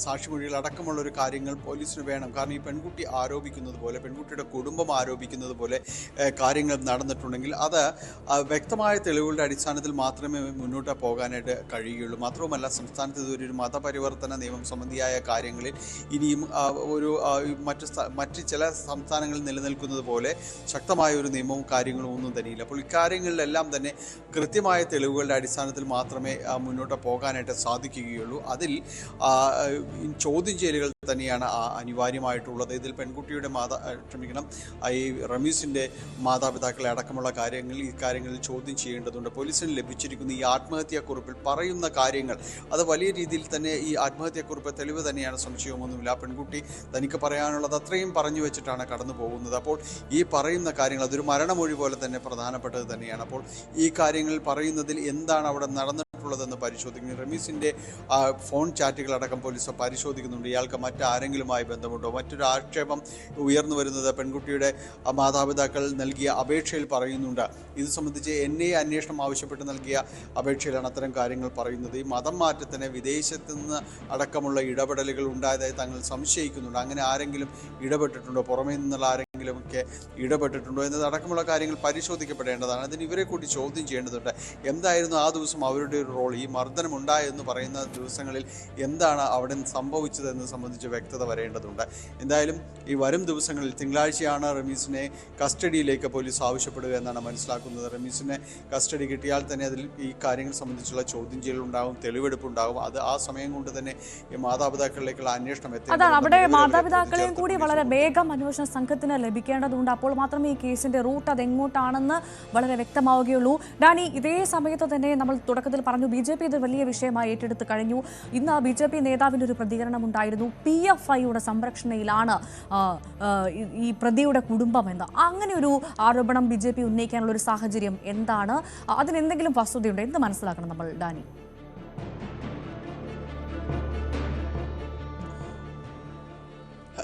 സാക്ഷിമൊഴികൾ അടക്കമുള്ള ഒരു കാര്യങ്ങൾ പോലീസിന് വേണം. കാരണം ഈ പെൺകുട്ടി ആരോപിക്കുന്നത് പോലെ, പെൺകുട്ടിയുടെ കുടുംബം ആരോപിക്കുന്നത് പോലെ കാര്യങ്ങൾ നടന്നിട്ടുണ്ടെങ്കിൽ അത് വ്യക്തമായ തെളിവുകളുടെ അടിസ്ഥാനത്തിൽ മാത്രമേ മുന്നോട്ട് പോകാനായിട്ട് കഴിയുകയുള്ളൂ. മാത്രവുമല്ല, സംസ്ഥാനത്ത് ഇതൊരു മതപരിവർത്തന നിയമം സംബന്ധിയായ കാര്യങ്ങളിൽ ഇനിയും മറ്റ് ചില സംസ്ഥാനങ്ങളിൽ നിലനിൽക്കുന്നത് പോലെ ശക്തമായ ഒരു നിയമവും കാര്യങ്ങളും ഒന്നും തന്നെയില്ല. അപ്പോൾ ഇക്കാര്യങ്ങളിലെല്ലാം തന്നെ കൃത്യമായ തെളിവുകളുടെ അടിസ്ഥാനത്തിൽ മാത്രമേ മുന്നോട്ട് പോകാനായിട്ട് സാധിക്കുകയുള്ളൂ. അതിൽ ചോദ്യം ചെയ്യലുകൾ തന്നെയാണ് അനിവാര്യമായിട്ടുള്ളത്. ഇതിൽ പെൺകുട്ടിയുടെ ഈ റമീസിൻ്റെ മാതാപിതാക്കളെ അടക്കമുള്ള ഈ കാര്യങ്ങളിൽ ചോദ്യം ചെയ്യേണ്ടതുണ്ട്. പോലീസിന് ലഭിച്ചിരിക്കുന്ന ഈ ആത്മഹത്യാക്കുറിപ്പിൽ പറയുന്ന കാര്യങ്ങൾ അത് വലിയ രീതിയിൽ തന്നെ ഈ ആത്മഹത്യാക്കുറിപ്പ് തെളിവ് തന്നെയാണ്, സംശയമൊന്നുമില്ല. പെൺകുട്ടി തനിക്ക് പറയാനുള്ളത് അത്രയും പറഞ്ഞു വെച്ചിട്ടാണ് കടന്നു പോകുന്നത്. അപ്പോൾ ഈ പറയുന്ന കാര്യങ്ങൾ അതൊരു മരണമൊഴി പോലെ തന്നെ പ്രധാനപ്പെട്ടത് തന്നെയാണ്. അപ്പോൾ ഈ കാര്യങ്ങൾ പറയുന്നതിൽ എന്താണ് അവിടെ നടന്നിട്ടുള്ളതെന്ന് പരിശോധിക്കുന്നു. റമീസിൻ്റെ ഫോൺ ചാറ്റുകളടക്കം പോലീസ് പരിശോധിക്കുന്നുണ്ട്. ഇയാൾക്ക് മറ്റാരെങ്കിലുമായി ബന്ധമുണ്ടോ? മറ്റൊരു ആക്ഷേപം ഉയർന്നു വരുന്നത് പെൺകുട്ടിയുടെ മാതാപിതാക്കൾ നൽകിയ അപേക്ഷയിൽ പറയുന്നുണ്ട്. ഇത് സംബന്ധിച്ച് അന്വേഷണം ആവശ്യപ്പെട്ട് നൽകിയ അപേക്ഷയിലാണ് അത്തരം കാര്യങ്ങൾ പറയുന്നത്. ഈ മതം മാറ്റത്തിന് വിദേശത്ത് നിന്ന് അടക്കമുള്ള ഇടപെടലുകൾ ഉണ്ടായതായി തങ്ങൾ സംശയിക്കുന്നുണ്ട്. അങ്ങനെ ആരെങ്കിലും ഇടപെട്ടിട്ടുണ്ടോ, പുറമേ നിന്നുള്ള ആരെങ്കിലുമൊക്കെ ഇടപെട്ടിട്ടുണ്ടോ എന്നതടക്കമുള്ള കാര്യങ്ങൾ പരിശോധിക്കപ്പെടേണ്ടതാണ്. അതിന് ഇവരെ കൂടി ചോദ്യം ചെയ്യേണ്ടതുണ്ട്. എന്തായിരുന്നു ആ ദിവസം അവരുടെ ഒരു റോൾ? ഈ മർദ്ദനമുണ്ടായെന്ന് പറയുന്ന ദിവസങ്ങളിൽ എന്താണ് അവിടെ സംഭവിച്ചതെന്ന് സംബന്ധിച്ച് വ്യക്തത വരേണ്ടതുണ്ട്. എന്തായാലും ഈ വരും ദിവസങ്ങളിൽ തിങ്കളാഴ്ചയാണ് റമീസിനെ കസ്റ്റഡിയിലേക്ക് പോലീസ് ആവശ്യപ്പെടുക എന്നാണ് മനസ്സിലാക്കുന്നത്. റമീസിനെ കസ്റ്റഡി കിട്ടിയാൽ തന്നെ അതിൽ ഈ കാര്യങ്ങൾ സംബന്ധിച്ചുള്ള ചോദ്യം ചെയ്യലുണ്ടാകും, തെളിവെടുപ്പുണ്ടാകും. അത് ആ സമയം കൊണ്ട് തന്നെ ഈ മാതാപിതാക്കളിലേക്കുള്ള അന്വേഷണം അതാണ്. അവിടെ മാതാപിതാക്കളെയും കൂടി വളരെ വേഗം അന്വേഷണ സംഘത്തിന് ലഭിക്കേണ്ടതുണ്ട്. അപ്പോൾ മാത്രമേ ഈ കേസിന്റെ റൂട്ട് അതെങ്ങോട്ടാണെന്ന് വളരെ വ്യക്തമാവുകയുള്ളൂ. ഡാനി, ഇതേ സമയത്ത് തന്നെ നമ്മൾ തുടക്കത്തിൽ പറഞ്ഞു BJP ഇത് വലിയ വിഷയമായി ഏറ്റെടുത്ത് കഴിഞ്ഞു. ഇന്ന് BJP നേതാവിൻ്റെ ഒരു പ്രതികരണം ഉണ്ടായിരുന്നു. PFIയുടെ സംരക്ഷണയിലാണ് ഈ പ്രതിയുടെ കുടുംബം എന്ന്. അങ്ങനെ ഒരു ആരോപണം BJP ഉന്നയിക്കാനുള്ള ഒരു സാഹചര്യം എന്താണ്? അതിനെന്തെങ്കിലും വസ്തുതയുണ്ട്? എന്ത് മനസ്സിലാക്കണം നമ്മൾ, ഡാനി?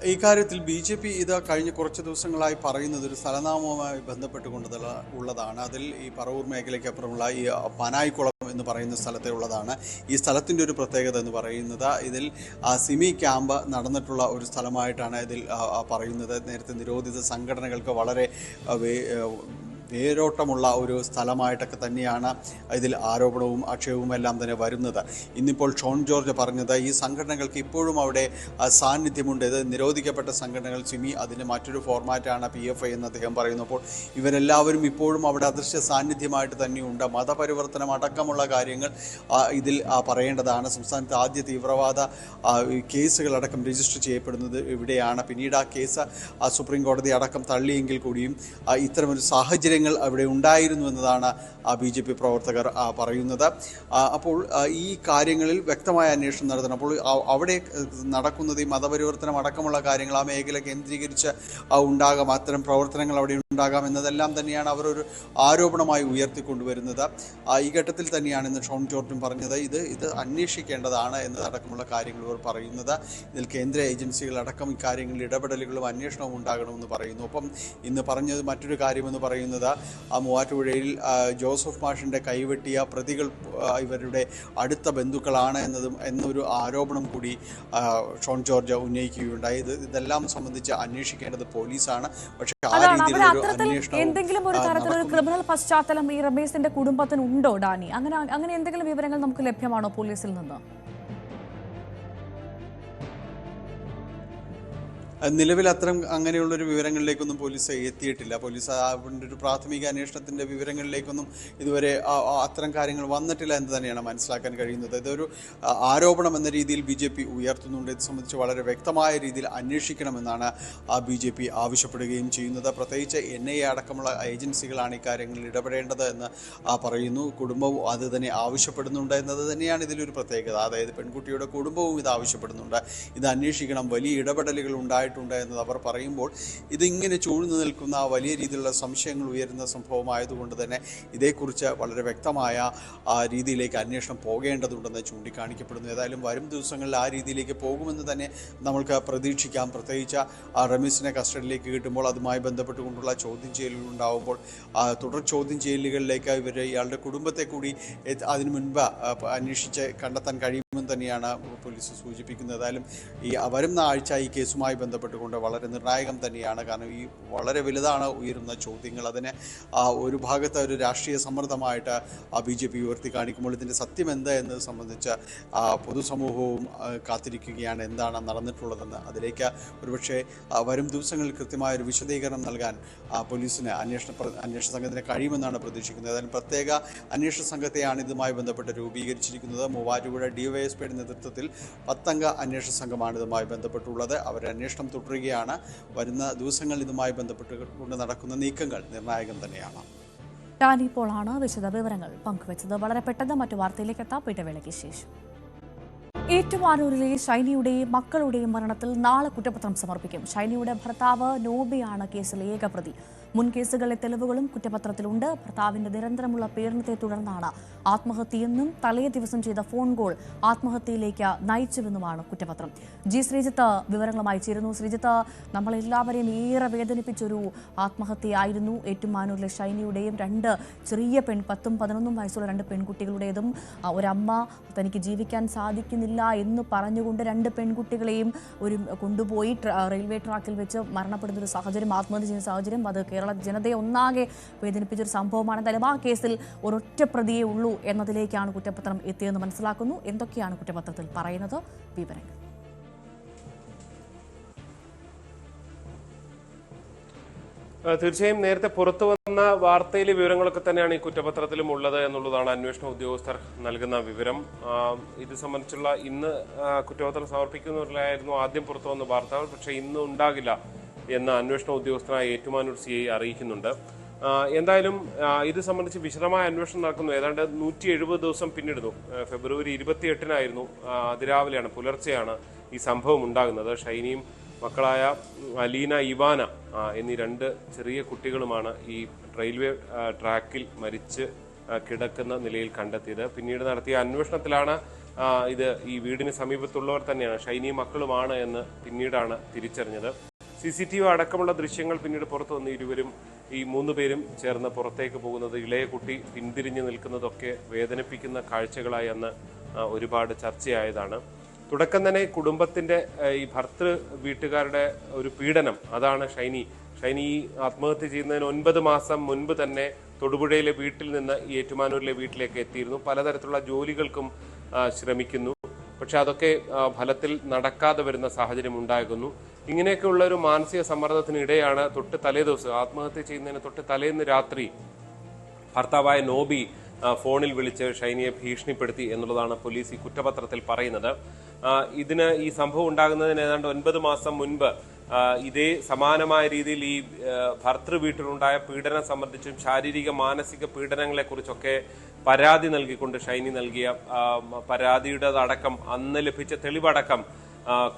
ഈ കാര്യത്തിൽ BJP ഇത് കഴിഞ്ഞ കുറച്ച് ദിവസങ്ങളായി പറയുന്നത് ഒരു സ്ഥലനാമവുമായി ബന്ധപ്പെട്ടുകൊണ്ട് ഉള്ളതാണ്. അതിൽ ഈ പറവൂർ മേഖലയ്ക്കപ്പുറമുള്ള ഈ പനായിക്കുളം എന്ന് പറയുന്ന സ്ഥലത്തെ ഉള്ളതാണ്. ഈ സ്ഥലത്തിൻ്റെ ഒരു പ്രത്യേകത എന്ന് പറയുന്നത് ഇതിൽ സിമി ക്യാമ്പ് നടന്നിട്ടുള്ള ഒരു സ്ഥലമായിട്ടാണ് ഇതിൽ പറയുന്നത്. നേരത്തെ നിരോധിത സംഘടനകൾക്ക് വളരെ വേരോട്ടമുള്ള ഒരു സ്ഥലമായിട്ടൊക്കെ തന്നെയാണ് ഇതിൽ ആരോപണവും ആക്ഷേപവും എല്ലാം തന്നെ വരുന്നത്. ഇന്നിപ്പോൾ ഷോൺ ജോർജ് പറഞ്ഞത് ഈ സംഘടനകൾക്ക് ഇപ്പോഴും അവിടെ സാന്നിധ്യമുണ്ട്. ഇത് നിരോധിക്കപ്പെട്ട സംഘടനകൾ സിമി, അതിന് മറ്റൊരു ഫോർമാറ്റാണ് PFI എന്ന് അദ്ദേഹം പറയുന്നു. അപ്പോൾ ഇവരെല്ലാവരും ഇപ്പോഴും അവിടെ അദൃശ്യ സാന്നിധ്യമായിട്ട് തന്നെയുണ്ട്. മതപരിവർത്തനം അടക്കമുള്ള കാര്യങ്ങൾ ഇതിൽ പറയേണ്ടതാണ്. സംസ്ഥാനത്ത് ആദ്യ തീവ്രവാദ കേസുകളടക്കം രജിസ്റ്റർ ചെയ്യപ്പെടുന്നത് ഇവിടെയാണ്. പിന്നീട് ആ കേസ് സുപ്രീം കോടതി അടക്കം തള്ളിയെങ്കിൽ കൂടിയും ഇത്തരമൊരു സാഹചര്യം അവിടെ ഉണ്ടായിരുന്നു എന്നതാണ് BJP പ്രവർത്തകർ പറയുന്നത്. അപ്പോൾ ഈ കാര്യങ്ങളിൽ വ്യക്തമായ അന്വേഷണം നടത്തണം. അപ്പോൾ അവിടെ നടക്കുന്നത് ഈ മതപരിവർത്തനം അടക്കമുള്ള കാര്യങ്ങൾ ആ മേഖല കേന്ദ്രീകരിച്ച് ഉണ്ടാകാം, അത്തരം പ്രവർത്തനങ്ങൾ അവിടെ ഉണ്ടാകാം എന്നതെല്ലാം തന്നെയാണ് അവർ ഒരു ആരോപണമായി ഉയർത്തിക്കൊണ്ടുവരുന്നത്. ഈ ഘട്ടത്തിൽ തന്നെയാണ് ഇന്ന് ഷോൺ ജോർജും പറഞ്ഞത് ഇത് അന്വേഷിക്കേണ്ടതാണ് എന്നതടക്കമുള്ള കാര്യങ്ങൾ അവർ പറയുന്നത്. ഇതിൽ കേന്ദ്ര ഏജൻസികളടക്കം ഇക്കാര്യങ്ങളിൽ ഇടപെടലുകളും അന്വേഷണവും ഉണ്ടാകണമെന്ന് പറയുന്നു. ഒപ്പം ഇന്ന് പറഞ്ഞത് മറ്റൊരു കാര്യമെന്ന് പറയുന്നത് മൂവാറ്റുപുഴയിൽ ജോസഫ് മാഷിൻ്റെ കൈവെട്ടിയ പ്രതികൾ ഇവരുടെ അടുത്ത ബന്ധുക്കളാണ് എന്നൊരു ആരോപണം കൂടി ഷോൺ ജോർജ് ഉന്നയിക്കുകയുണ്ടായി. ഇതെല്ലാം സംബന്ധിച്ച് അന്വേഷിക്കേണ്ടത് പോലീസാണ്. പക്ഷേ ആ രീതിയിലൊരു അന്വേഷണം എന്തെങ്കിലും ഒരു തരത്തിലൊരു ക്രിമിനൽ പശ്ചാത്തലം ഈ റമീസിന്റെ കുടുംബത്തിന് ഉണ്ടോ, ഡാനി? അങ്ങനെ എന്തെങ്കിലും വിവരങ്ങൾ നമുക്ക് ലഭ്യമാണോ പോലീസിൽ നിന്ന്? നിലവിൽ അങ്ങനെയുള്ളൊരു വിവരങ്ങളിലേക്കൊന്നും പോലീസ് എത്തിയിട്ടില്ല. പോലീസ് അതിൻ്റെ ഒരു പ്രാഥമിക അന്വേഷണത്തിൻ്റെ വിവരങ്ങളിലേക്കൊന്നും ഇതുവരെ അത്തരം കാര്യങ്ങൾ വന്നിട്ടില്ല എന്ന് തന്നെയാണ് മനസ്സിലാക്കാൻ കഴിയുന്നത്. ഇതൊരു ആരോപണം എന്ന രീതിയിൽ BJP ഉയർത്തുന്നുണ്ട്. ഇത് സംബന്ധിച്ച് വളരെ വ്യക്തമായ രീതിയിൽ അന്വേഷിക്കണമെന്നാണ് BJP ആവശ്യപ്പെടുകയും ചെയ്യുന്നത്. പ്രത്യേകിച്ച് NIA അടക്കമുള്ള ഏജൻസികളാണ് ഇക്കാര്യങ്ങളിൽ ഇടപെടേണ്ടത് എന്ന് പറയുന്നു. കുടുംബവും അത് തന്നെ ആവശ്യപ്പെടുന്നുണ്ട് എന്നത് തന്നെയാണ് ഇതിലൊരു പ്രത്യേകത. അതായത് പെൺകുട്ടിയുടെ കുടുംബവും ഇത് ആവശ്യപ്പെടുന്നുണ്ട്. ഇത് അന്വേഷിക്കണം, വലിയ ഇടപെടലുകൾ ഉണ്ടായി ഉണ്ടായിട്ടുണ്ട് എന്നത് അവർ പറയുമ്പോൾ ഇതിങ്ങനെ ചൂഴ്ന്നു നിൽക്കുന്ന വലിയ രീതിയിലുള്ള സംശയങ്ങൾ ഉയരുന്ന സംഭവമായതുകൊണ്ട് തന്നെ ഇതേക്കുറിച്ച് വളരെ വ്യക്തമായ രീതിയിലേക്ക് അന്വേഷണം പോകേണ്ടതുണ്ടെന്ന് ചൂണ്ടിക്കാണിക്കപ്പെടുന്നു. ഏതായാലും വരും ദിവസങ്ങളിൽ ആ രീതിയിലേക്ക് പോകുമെന്ന് തന്നെ നമ്മൾക്ക് പ്രതീക്ഷിക്കാം. പ്രത്യേകിച്ച് റമീസിനെ കസ്റ്റഡിയിലേക്ക് കിട്ടുമ്പോൾ അതുമായി ബന്ധപ്പെട്ടുകൊണ്ടുള്ള ചോദ്യം ചെയ്യലുകൾ ഉണ്ടാകുമ്പോൾ തുടർ ചോദ്യം ചെയ്യലുകളിലേക്ക് ഇയാളുടെ കുടുംബത്തെ കൂടി അതിനു മുൻപ് അന്വേഷിച്ച് കണ്ടെത്താൻ കഴിയുമെന്ന് തന്നെയാണ് പോലീസ് സൂചിപ്പിക്കുന്നത്. ഏതായാലും ഈ വരുന്ന ആഴ്ച ഈ കേസുമായി ബന്ധപ്പെട്ടുകൊണ്ട് വളരെ നിർണായകം തന്നെയാണ്. കാരണം ഈ വളരെ വലുതാണ് ഉയരുന്ന ചോദ്യങ്ങൾ. അതിന് ഒരു ഭാഗത്ത് ഒരു രാഷ്ട്രീയ സമ്മർദ്ദമായിട്ട് BJP ഉയർത്തി കാണിക്കുമ്പോൾ ഇതിൻ്റെ സത്യം എന്താ എന്നത് സംബന്ധിച്ച് പൊതുസമൂഹവും കാത്തിരിക്കുകയാണ് എന്താണ് നടന്നിട്ടുള്ളതെന്ന്. അതിലേക്ക് ഒരുപക്ഷെ വരും ദിവസങ്ങളിൽ കൃത്യമായൊരു വിശദീകരണം നൽകാൻ പോലീസിന് അന്വേഷണ സംഘത്തിന് കഴിയുമെന്നാണ് പ്രതീക്ഷിക്കുന്നത്. ഏതായാലും പ്രത്യേക അന്വേഷണ സംഘത്തെയാണ് ഇതുമായി ബന്ധപ്പെട്ട് രൂപീകരിച്ചിരിക്കുന്നത്. മൂവാറ്റുപുഴ DYSPയുടെ നേതൃത്വത്തിൽ 10 അംഗ അന്വേഷണ സംഘമാണ് ഇതുമായി ബന്ധപ്പെട്ടുള്ളത്. അവർ അന്വേഷണം തുടരുകയാണ്. വരുന്ന ദിവസങ്ങളിൽ ഇതുമായി ബന്ധപ്പെട്ടുകൊണ്ട് നടക്കുന്ന നീക്കങ്ങൾ നിർണായകം തന്നെയാണ്. ഡാനി പോളാണ് വിശദ വിവരങ്ങൾ പങ്കുവച്ചത്. വളരെ പെട്ടെന്ന് മറ്റു വാർത്തയിലേക്ക് എത്താം. ഇടവേളയ്ക്ക് ശേഷം ഏറ്റുമാനൂരിലെ ഷൈനിയുടെയും മക്കളുടെയും മരണത്തിൽ നാളെ കുറ്റപത്രം സമർപ്പിക്കും. ഷൈനിയുടെ ഭർത്താവ് നോബിയാണ് കേസിലെ ഏക പ്രതി. മുൻ കേസുകളിലെ തെളിവുകളും കുറ്റപത്രത്തിലുണ്ട്. ഭർത്താവിന്റെ നിരന്തരമുള്ള പീഡനത്തെ തുടർന്നാണ് ആത്മഹത്യയെന്നും തലേ ദിവസം ചെയ്ത ഫോൺ കോൾ ആത്മഹത്യയിലേക്ക് നയിച്ചുവെന്നുമാണ് കുറ്റപത്രം. ശ്രീജിത്ത് വിവരങ്ങളുമായി ചേരുന്നു. ശ്രീജിത്ത്, നമ്മളെല്ലാവരെയും ഏറെ വേദനിപ്പിച്ചൊരു ആത്മഹത്യയായിരുന്നു ഏറ്റുമാനൂരിലെ ഷൈനിയുടെയും 2 ചെറിയ 10ഉം 11ഉം വയസ്സുള്ള 2 പെൺകുട്ടികളുടേതും. ഒരമ്മ തനിക്ക് ജീവിക്കാൻ സാധിക്കുന്നില്ല എന്ന് പറഞ്ഞുകൊണ്ട് 2 പെൺകുട്ടികളെയും കൊണ്ടുപോയി റെയിൽവേ ട്രാക്കിൽ വെച്ച് മരണപ്പെടുന്ന ഒരു സാഹചര്യം, ആത്മഹത്യ ചെയ്യുന്ന സാഹചര്യം, അത് കേരള ജനതയെ ഒന്നാകെ വേദനിപ്പിച്ചൊരു സംഭവമാണ്. എന്തായാലും ആ കേസിൽ ഒരൊറ്റ പ്രതിയേ ഉള്ളൂ എന്നതിലേക്കാണ് കുറ്റപത്രം എത്തിയതെന്ന് മനസ്സിലാക്കുന്നു. എന്തൊക്കെയാണ് കുറ്റപത്രത്തിൽ പറയുന്നത്? വിവരങ്ങൾ. തീർച്ചയായും നേരത്തെ പുറത്തു വന്ന വാർത്തയിലെ വിവരങ്ങളൊക്കെ തന്നെയാണ് ഈ കുറ്റപത്രത്തിലും ഉള്ളത് എന്നുള്ളതാണ് അന്വേഷണ ഉദ്യോഗസ്ഥർ നൽകുന്ന വിവരം. ഇത് സംബന്ധിച്ചുള്ള ഇന്ന് കുറ്റപത്രം സമർപ്പിക്കുന്നവരിലായിരുന്നു ആദ്യം പുറത്തു വന്ന വാർത്ത. പക്ഷേ ഇന്ന് ഉണ്ടാകില്ല എന്ന് അന്വേഷണ ഉദ്യോഗസ്ഥനായ ഏറ്റുമാനൂർ CI അറിയിക്കുന്നുണ്ട്. എന്തായാലും ഇത് സംബന്ധിച്ച് വിശദമായ അന്വേഷണം നടക്കുന്നു. ഏതാണ്ട് 170 ദിവസം പിന്നിടുന്നു. ഫെബ്രുവരി 28-നായിരുന്നു അതിരാവിലെയാണ്, പുലർച്ചെയാണ് ഈ സംഭവം ഉണ്ടാകുന്നത്. ഷൈനിയും മക്കളായ അലീന, ഇവാന എന്നീ 2 ചെറിയ കുട്ടികളുമാണ് ഈ റെയിൽവേ ട്രാക്കിൽ മരിച്ച് കിടക്കുന്ന നിലയിൽ കണ്ടെത്തിയത്. പിന്നീട് നടത്തിയ അന്വേഷണത്തിലാണ് ഇത് ഈ വീടിന് സമീപത്തുള്ളവർ തന്നെയാണ്, ഷൈനിയും മക്കളുമാണ് എന്ന് പിന്നീടാണ് തിരിച്ചറിഞ്ഞത്. CCTV അടക്കമുള്ള ദൃശ്യങ്ങൾ പിന്നീട് പുറത്തു വന്ന് ഈ 3 പേരും ചേർന്ന് പുറത്തേക്ക് പോകുന്നത്, ഇളയ കുട്ടി പിന്തിരിഞ്ഞു നിൽക്കുന്നതൊക്കെ വേദനിപ്പിക്കുന്ന കാഴ്ചകളായി അന്ന് ഒരുപാട് ചർച്ചയായതാണ്. തുടക്കം തന്നെ കുടുംബത്തിന്റെ ഈ ഭർത്തൃ വീട്ടുകാരുടെ ഒരു പീഡനം, അതാണ് ഷൈനി ഈ ആത്മഹത്യ ചെയ്യുന്നതിന് 9 മാസം മുൻപ് തന്നെ തൊടുപുഴയിലെ വീട്ടിൽ നിന്ന് ഈ ഏറ്റുമാനൂരിലെ വീട്ടിലേക്ക് എത്തിയിരുന്നു. പലതരത്തിലുള്ള ജോലികൾക്കും ശ്രമിക്കുന്നു. പക്ഷെ അതൊക്കെ ഫലത്തിൽ നടക്കാതെ വരുന്ന സാഹചര്യം ഉണ്ടാകുന്നു. ഇങ്ങനെയൊക്കെയുള്ള ഒരു മാനസിക സമ്മർദ്ദത്തിനിടെയാണ് ആത്മഹത്യ ചെയ്യുന്നതിന് തൊട്ട് തലേന്ന് രാത്രി ഭർത്താവായ നോബി ഫോണിൽ വിളിച്ച് ഷൈനിയെ ഭീഷണിപ്പെടുത്തി എന്നുള്ളതാണ് പോലീസ് ഈ കുറ്റപത്രത്തിൽ പറയുന്നത്. ഈ സംഭവം ഉണ്ടാകുന്നതിന് ഏതാണ്ട് 9 മാസം മുൻപ് ഇതേ സമാനമായ രീതിയിൽ ഈ ഭർത്തൃ വീട്ടിലുണ്ടായ പീഡനം സംബന്ധിച്ചും ശാരീരിക മാനസിക പീഡനങ്ങളെ കുറിച്ചൊക്കെ പരാതി നൽകിക്കൊണ്ട് ഷൈനി നൽകിയ പരാതിയുടേതടക്കം അന്ന് ലഭിച്ച തെളിവടക്കം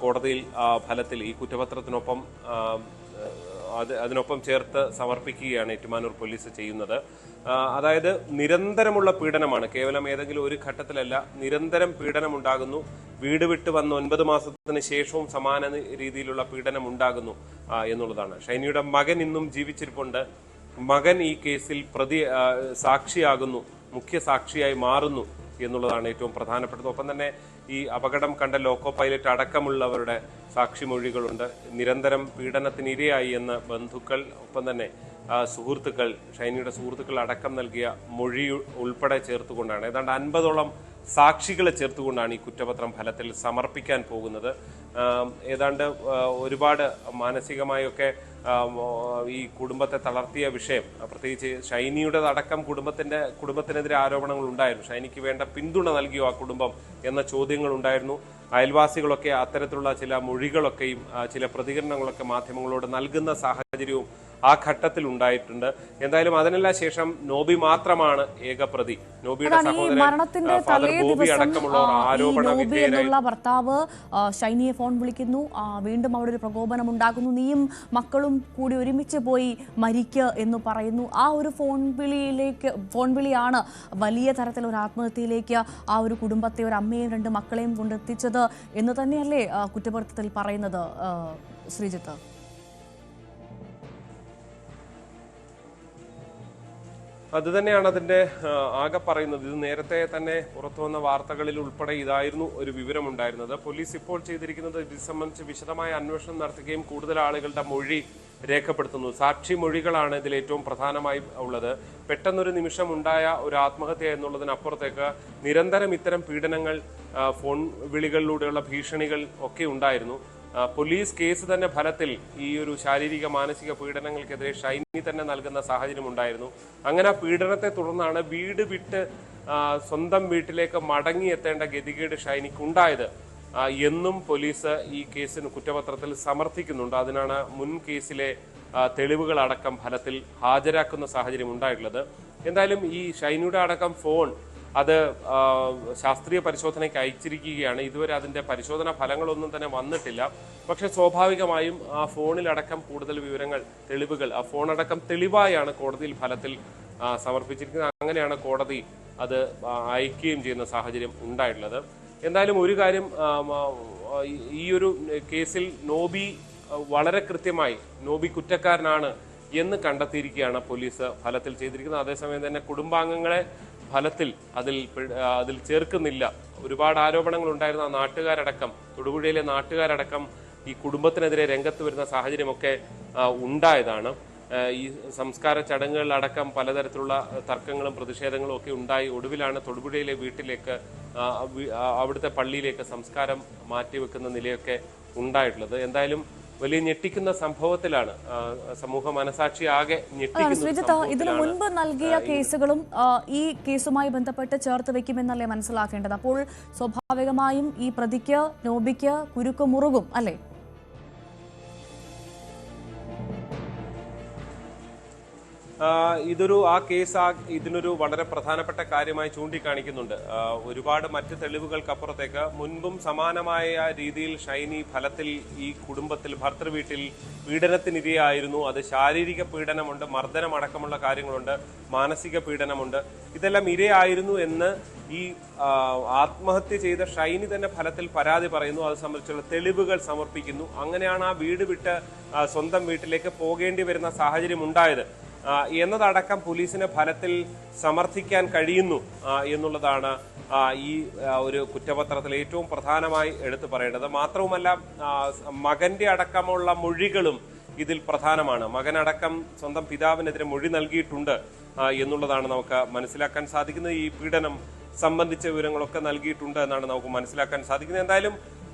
കോടതിയിൽ ഫലത്തിൽ ഈ കുറ്റപത്രത്തിനൊപ്പം അതിനൊപ്പം ചേർത്ത് സമർപ്പിക്കുകയാണ് ഏറ്റുമാനൂർ പോലീസ് ചെയ്യുന്നത്. അതായത് നിരന്തരമുള്ള പീഡനമാണ്, കേവലം ഏതെങ്കിലും ഒരു ഘട്ടത്തിലല്ല, നിരന്തരം പീഡനം ഉണ്ടാകുന്നു. വീട് വിട്ട് വന്ന് 9 മാസത്തിന് ശേഷവും സമാന രീതിയിലുള്ള പീഡനം ഉണ്ടാകുന്നു എന്നുള്ളതാണ്. ഷൈനിയുടെ മകൻ ഇന്നും ജീവിച്ചിരിപ്പുണ്ട്. മകൻ ഈ കേസിൽ സാക്ഷിയാകുന്നു, മുഖ്യ സാക്ഷിയായി മാറുന്നു എന്നുള്ളതാണ് ഏറ്റവും പ്രധാനപ്പെട്ടത്. ഒപ്പം തന്നെ ഈ അപകടം കണ്ട ലോക്കോ പൈലറ്റ് അടക്കമുള്ളവരുടെ സാക്ഷിമൊഴികളുണ്ട്. നിരന്തരം പീഡനത്തിനിരയായി എന്ന് ബന്ധുക്കൾ, ഒപ്പം തന്നെ സുഹൃത്തുക്കൾ, ഷൈനിയുടെ സുഹൃത്തുക്കൾ അടക്കം നൽകിയ മൊഴി ഉൾപ്പെടെ ചേർത്തുകൊണ്ടാണ്, ഏതാണ്ട് 50ഓളം സാക്ഷികളെ ചേർത്തുകൊണ്ടാണ് ഈ കുറ്റപത്രം ഫലത്തിൽ സമർപ്പിക്കാൻ പോകുന്നത്. ഏതാണ്ട് ഒരുപാട് മാനസികമായൊക്കെ ഈ കുടുംബത്തെ തളർത്തിയ വിഷയം, പ്രത്യേകിച്ച് ഷൈനിയുടേതടക്കം കുടുംബത്തിനെതിരെ ആരോപണങ്ങൾ ഉണ്ടായിരുന്നു. ഷൈനിക്ക് വേണ്ട പിന്തുണ നൽകിയോ ആ കുടുംബം എന്ന ചോദ്യങ്ങൾ ഉണ്ടായിരുന്നു. അയൽവാസികളൊക്കെ അത്തരത്തിലുള്ള ചില മൊഴികളൊക്കെയും ചില പ്രതികരണങ്ങളൊക്കെ മാധ്യമങ്ങളോട് നൽകുന്ന സാഹചര്യവും ആ ഘട്ടത്തിൽ ഉണ്ടായിട്ടുണ്ട്. എന്തായാലും അതിനെല്ലാം ശേഷം നോബി മാത്രമാണ് ഏകപ്രതി. നോബിയുടെ മരണത്തിന്റെ സഹോദരൻ ഫാദർ തലേ ബോബി ദിവസം അടക്കമുള്ളവർ ആരോപണ നോബി എന്നുള്ള ഭർത്താവ് ഷൈനിയെ ഫോൺ വിളിക്കുന്നു. വീണ്ടും അവിടെ ഒരു പ്രകോപനം ഉണ്ടാകുന്നു. നീയും മക്കളും കൂടി ഒരുമിച്ച് പോയി മരിക്കുക എന്ന് പറയുന്നു. ആ ഒരു ഫോൺ വിളിയാണ് വലിയ തരത്തിലൊരു ആത്മഹത്യയിലേക്ക് ആ ഒരു കുടുംബത്തെ, ഒരു അമ്മയും 2 മക്കളെയും കൊണ്ടെത്തിച്ചത് എന്ന് തന്നെയല്ലേ കുറ്റപത്രത്തിൽ പറയുന്നത് ശ്രീജിത്ത്? അത് തന്നെയാണ് അതിന്റെ ആകെ പറയുന്നത്. ഇത് നേരത്തെ തന്നെ പുറത്തു വന്ന വാർത്തകളിൽ ഉൾപ്പെടെ ഇതായിരുന്നു ഒരു വിവരമുണ്ടായിരുന്നത്. പോലീസ് ഇപ്പോൾ ചെയ്തിരിക്കുന്നത് ഇത് സംബന്ധിച്ച് വിശദമായ അന്വേഷണം നടത്തുകയും കൂടുതൽ ആളുകളുടെ മൊഴി രേഖപ്പെടുത്തുന്നു. സാക്ഷി മൊഴികളാണ് ഇതിൽ ഏറ്റവും പ്രധാനമായി ഉള്ളത്. പെട്ടെന്നൊരു നിമിഷം ഉണ്ടായ ഒരു ആത്മഹത്യ എന്നുള്ളതിനപ്പുറത്തേക്ക് നിരന്തരം ഇത്തരം പീഡനങ്ങൾ, ഫോൺ വിളികളിലൂടെയുള്ള ഭീഷണികൾ ഒക്കെ ഉണ്ടായിരുന്നു. പോലീസ് കേസ് തന്നെ ഫലത്തിൽ ഈ ഒരു ശാരീരിക മാനസിക പീഡനങ്ങൾക്കെതിരെ ഷൈനി തന്നെ നൽകുന്ന സാഹചര്യം ഉണ്ടായിരുന്നു. അങ്ങനെ പീഡനത്തെ തുടർന്നാണ് വീട് വിട്ട് സ്വന്തം വീട്ടിലേക്ക് മടങ്ങിയെത്തേണ്ട ഗതികേട് ഷൈനിക്കുണ്ടായത് എന്നും പോലീസ് ഈ കേസിന് കുറ്റപത്രത്തിൽ സമർത്ഥിക്കുന്നുണ്ട്. അതിനാണ് മുൻ കേസിലെ തെളിവുകളടക്കം ഫലത്തിൽ ഹാജരാക്കുന്ന സാഹചര്യം ഉണ്ടായിട്ടുള്ളത്. എന്തായാലും ഈ ഷൈനിയുടെ അടക്കം ഫോൺ അത് ശാസ്ത്രീയ പരിശോധനയ്ക്ക് അയച്ചിരിക്കുകയാണ്. ഇതുവരെ അതിൻ്റെ പരിശോധനാ ഫലങ്ങളൊന്നും തന്നെ വന്നിട്ടില്ല. പക്ഷെ സ്വാഭാവികമായും ആ ഫോണിലടക്കം കൂടുതൽ വിവരങ്ങൾ, തെളിവുകൾ, ആ ഫോണടക്കം തെളിവായാണ് കോടതിയിൽ ഫലത്തിൽ സമർപ്പിച്ചിരിക്കുന്നത്. അങ്ങനെയാണ് കോടതി അത് അയക്കുകയും ചെയ്യുന്ന സാഹചര്യം ഉണ്ടായിട്ടുള്ളത്. എന്തായാലും ഒരു കാര്യം, ഈ ഒരു കേസിൽ നോബി വളരെ കൃത്യമായി നോബി കുറ്റക്കാരനാണ് എന്ന് കണ്ടെത്തിയിരിക്കുകയാണ് പോലീസ് ഫലത്തിൽ ചെയ്തിരിക്കുന്നത്. അതേസമയം തന്നെ കുടുംബാംഗങ്ങളെ ഫലത്തിൽ അതിൽ ചേർക്കുന്നില്ല. ഒരുപാട് ആരോപണങ്ങൾ ഉണ്ടായിരുന്ന നാട്ടുകാരടക്കം, തൊടുപുഴയിലെ നാട്ടുകാരടക്കം ഈ കുടുംബത്തിനെതിരെ രംഗത്ത് വരുന്ന സാഹചര്യമൊക്കെ ഉണ്ടായതാണ്. ഈ സംസ്കാര ചടങ്ങുകളിലടക്കം പലതരത്തിലുള്ള തർക്കങ്ങളും പ്രതിഷേധങ്ങളും ഒക്കെ ഉണ്ടായി. ഒടുവിലാണ് തൊടുപുഴയിലെ വീട്ടിലേക്ക്, അവിടുത്തെ പള്ളിയിലേക്ക് സംസ്കാരം മാറ്റിവെക്കുന്ന നിലയൊക്കെ ഉണ്ടായിട്ടുള്ളത്. എന്തായാലും വലിയ ഞെട്ടിക്കുന്ന സംഭവത്തിലാണ് സമൂഹ മനസാക്ഷി ആകെ ശ്രീജിത്ത്, ഇതിനു മുൻപ് നൽകിയ കേസുകളും ഈ കേസുമായി ബന്ധപ്പെട്ട് ചേർത്ത് വെക്കുമെന്നല്ലേ മനസ്സിലാക്കേണ്ടത്? അപ്പോൾ സ്വാഭാവികമായും ഈ പ്രതിക്ക്, നോബിക്ക് കുരുക്ക് മുറുകും അല്ലേ? ഇതിനൊരു വളരെ പ്രധാനപ്പെട്ട കാര്യമായി ചൂണ്ടിക്കാണിക്കുന്നുണ്ട്. ഒരുപാട് മറ്റ് തെളിവുകൾക്കപ്പുറത്തേക്ക് മുൻപും സമാനമായ രീതിയിൽ ഷൈനി ഫലത്തിൽ ഈ കുടുംബത്തിൽ, ഭർത്തൃവീട്ടിൽ പീഡനത്തിനിരയായിരുന്നു. അത് ശാരീരിക പീഡനമുണ്ട്, മർദ്ദനമടക്കമുള്ള കാര്യങ്ങളുണ്ട്, മാനസിക പീഡനമുണ്ട്. ഇതെല്ലാം ഇരയായിരുന്നു എന്ന് ഈ ആത്മഹത്യ ചെയ്ത ഷൈനി തന്നെ ഫലത്തിൽ പരാതി പറയുന്നു. അത് സംബന്ധിച്ചുള്ള തെളിവുകൾ സമർപ്പിക്കുന്നു. അങ്ങനെയാണ് ആ വീട് വിട്ട് സ്വന്തം വീട്ടിലേക്ക് പോകേണ്ടി വരുന്ന സാഹചര്യം ഉണ്ടായത് എന്നതടക്കം പോലീസിന് ഫലത്തിൽ സമർത്ഥിക്കാൻ കഴിയുന്നു എന്നുള്ളതാണ് ഈ ഒരു കുറ്റപത്രത്തിൽ ഏറ്റവും പ്രധാനമായി എടുത്തു പറയേണ്ടത്. മാത്രവുമല്ല, മകന്റെ അടക്കമുള്ള മൊഴികളും ഇതിൽ പ്രധാനമാണ്. മകനടക്കം സ്വന്തം പിതാവിനെതിരെ മൊഴി നൽകിയിട്ടുണ്ട് എന്നുള്ളതാണ് നമുക്ക് മനസ്സിലാക്കാൻ സാധിക്കുന്നത്. ഈ പീഡനം സംബന്ധിച്ച വിവരങ്ങളൊക്കെ നൽകിയിട്ടുണ്ട് എന്നാണ് നമുക്ക് മനസ്സിലാക്കാൻ സാധിക്കുന്നത്. എന്തായാലും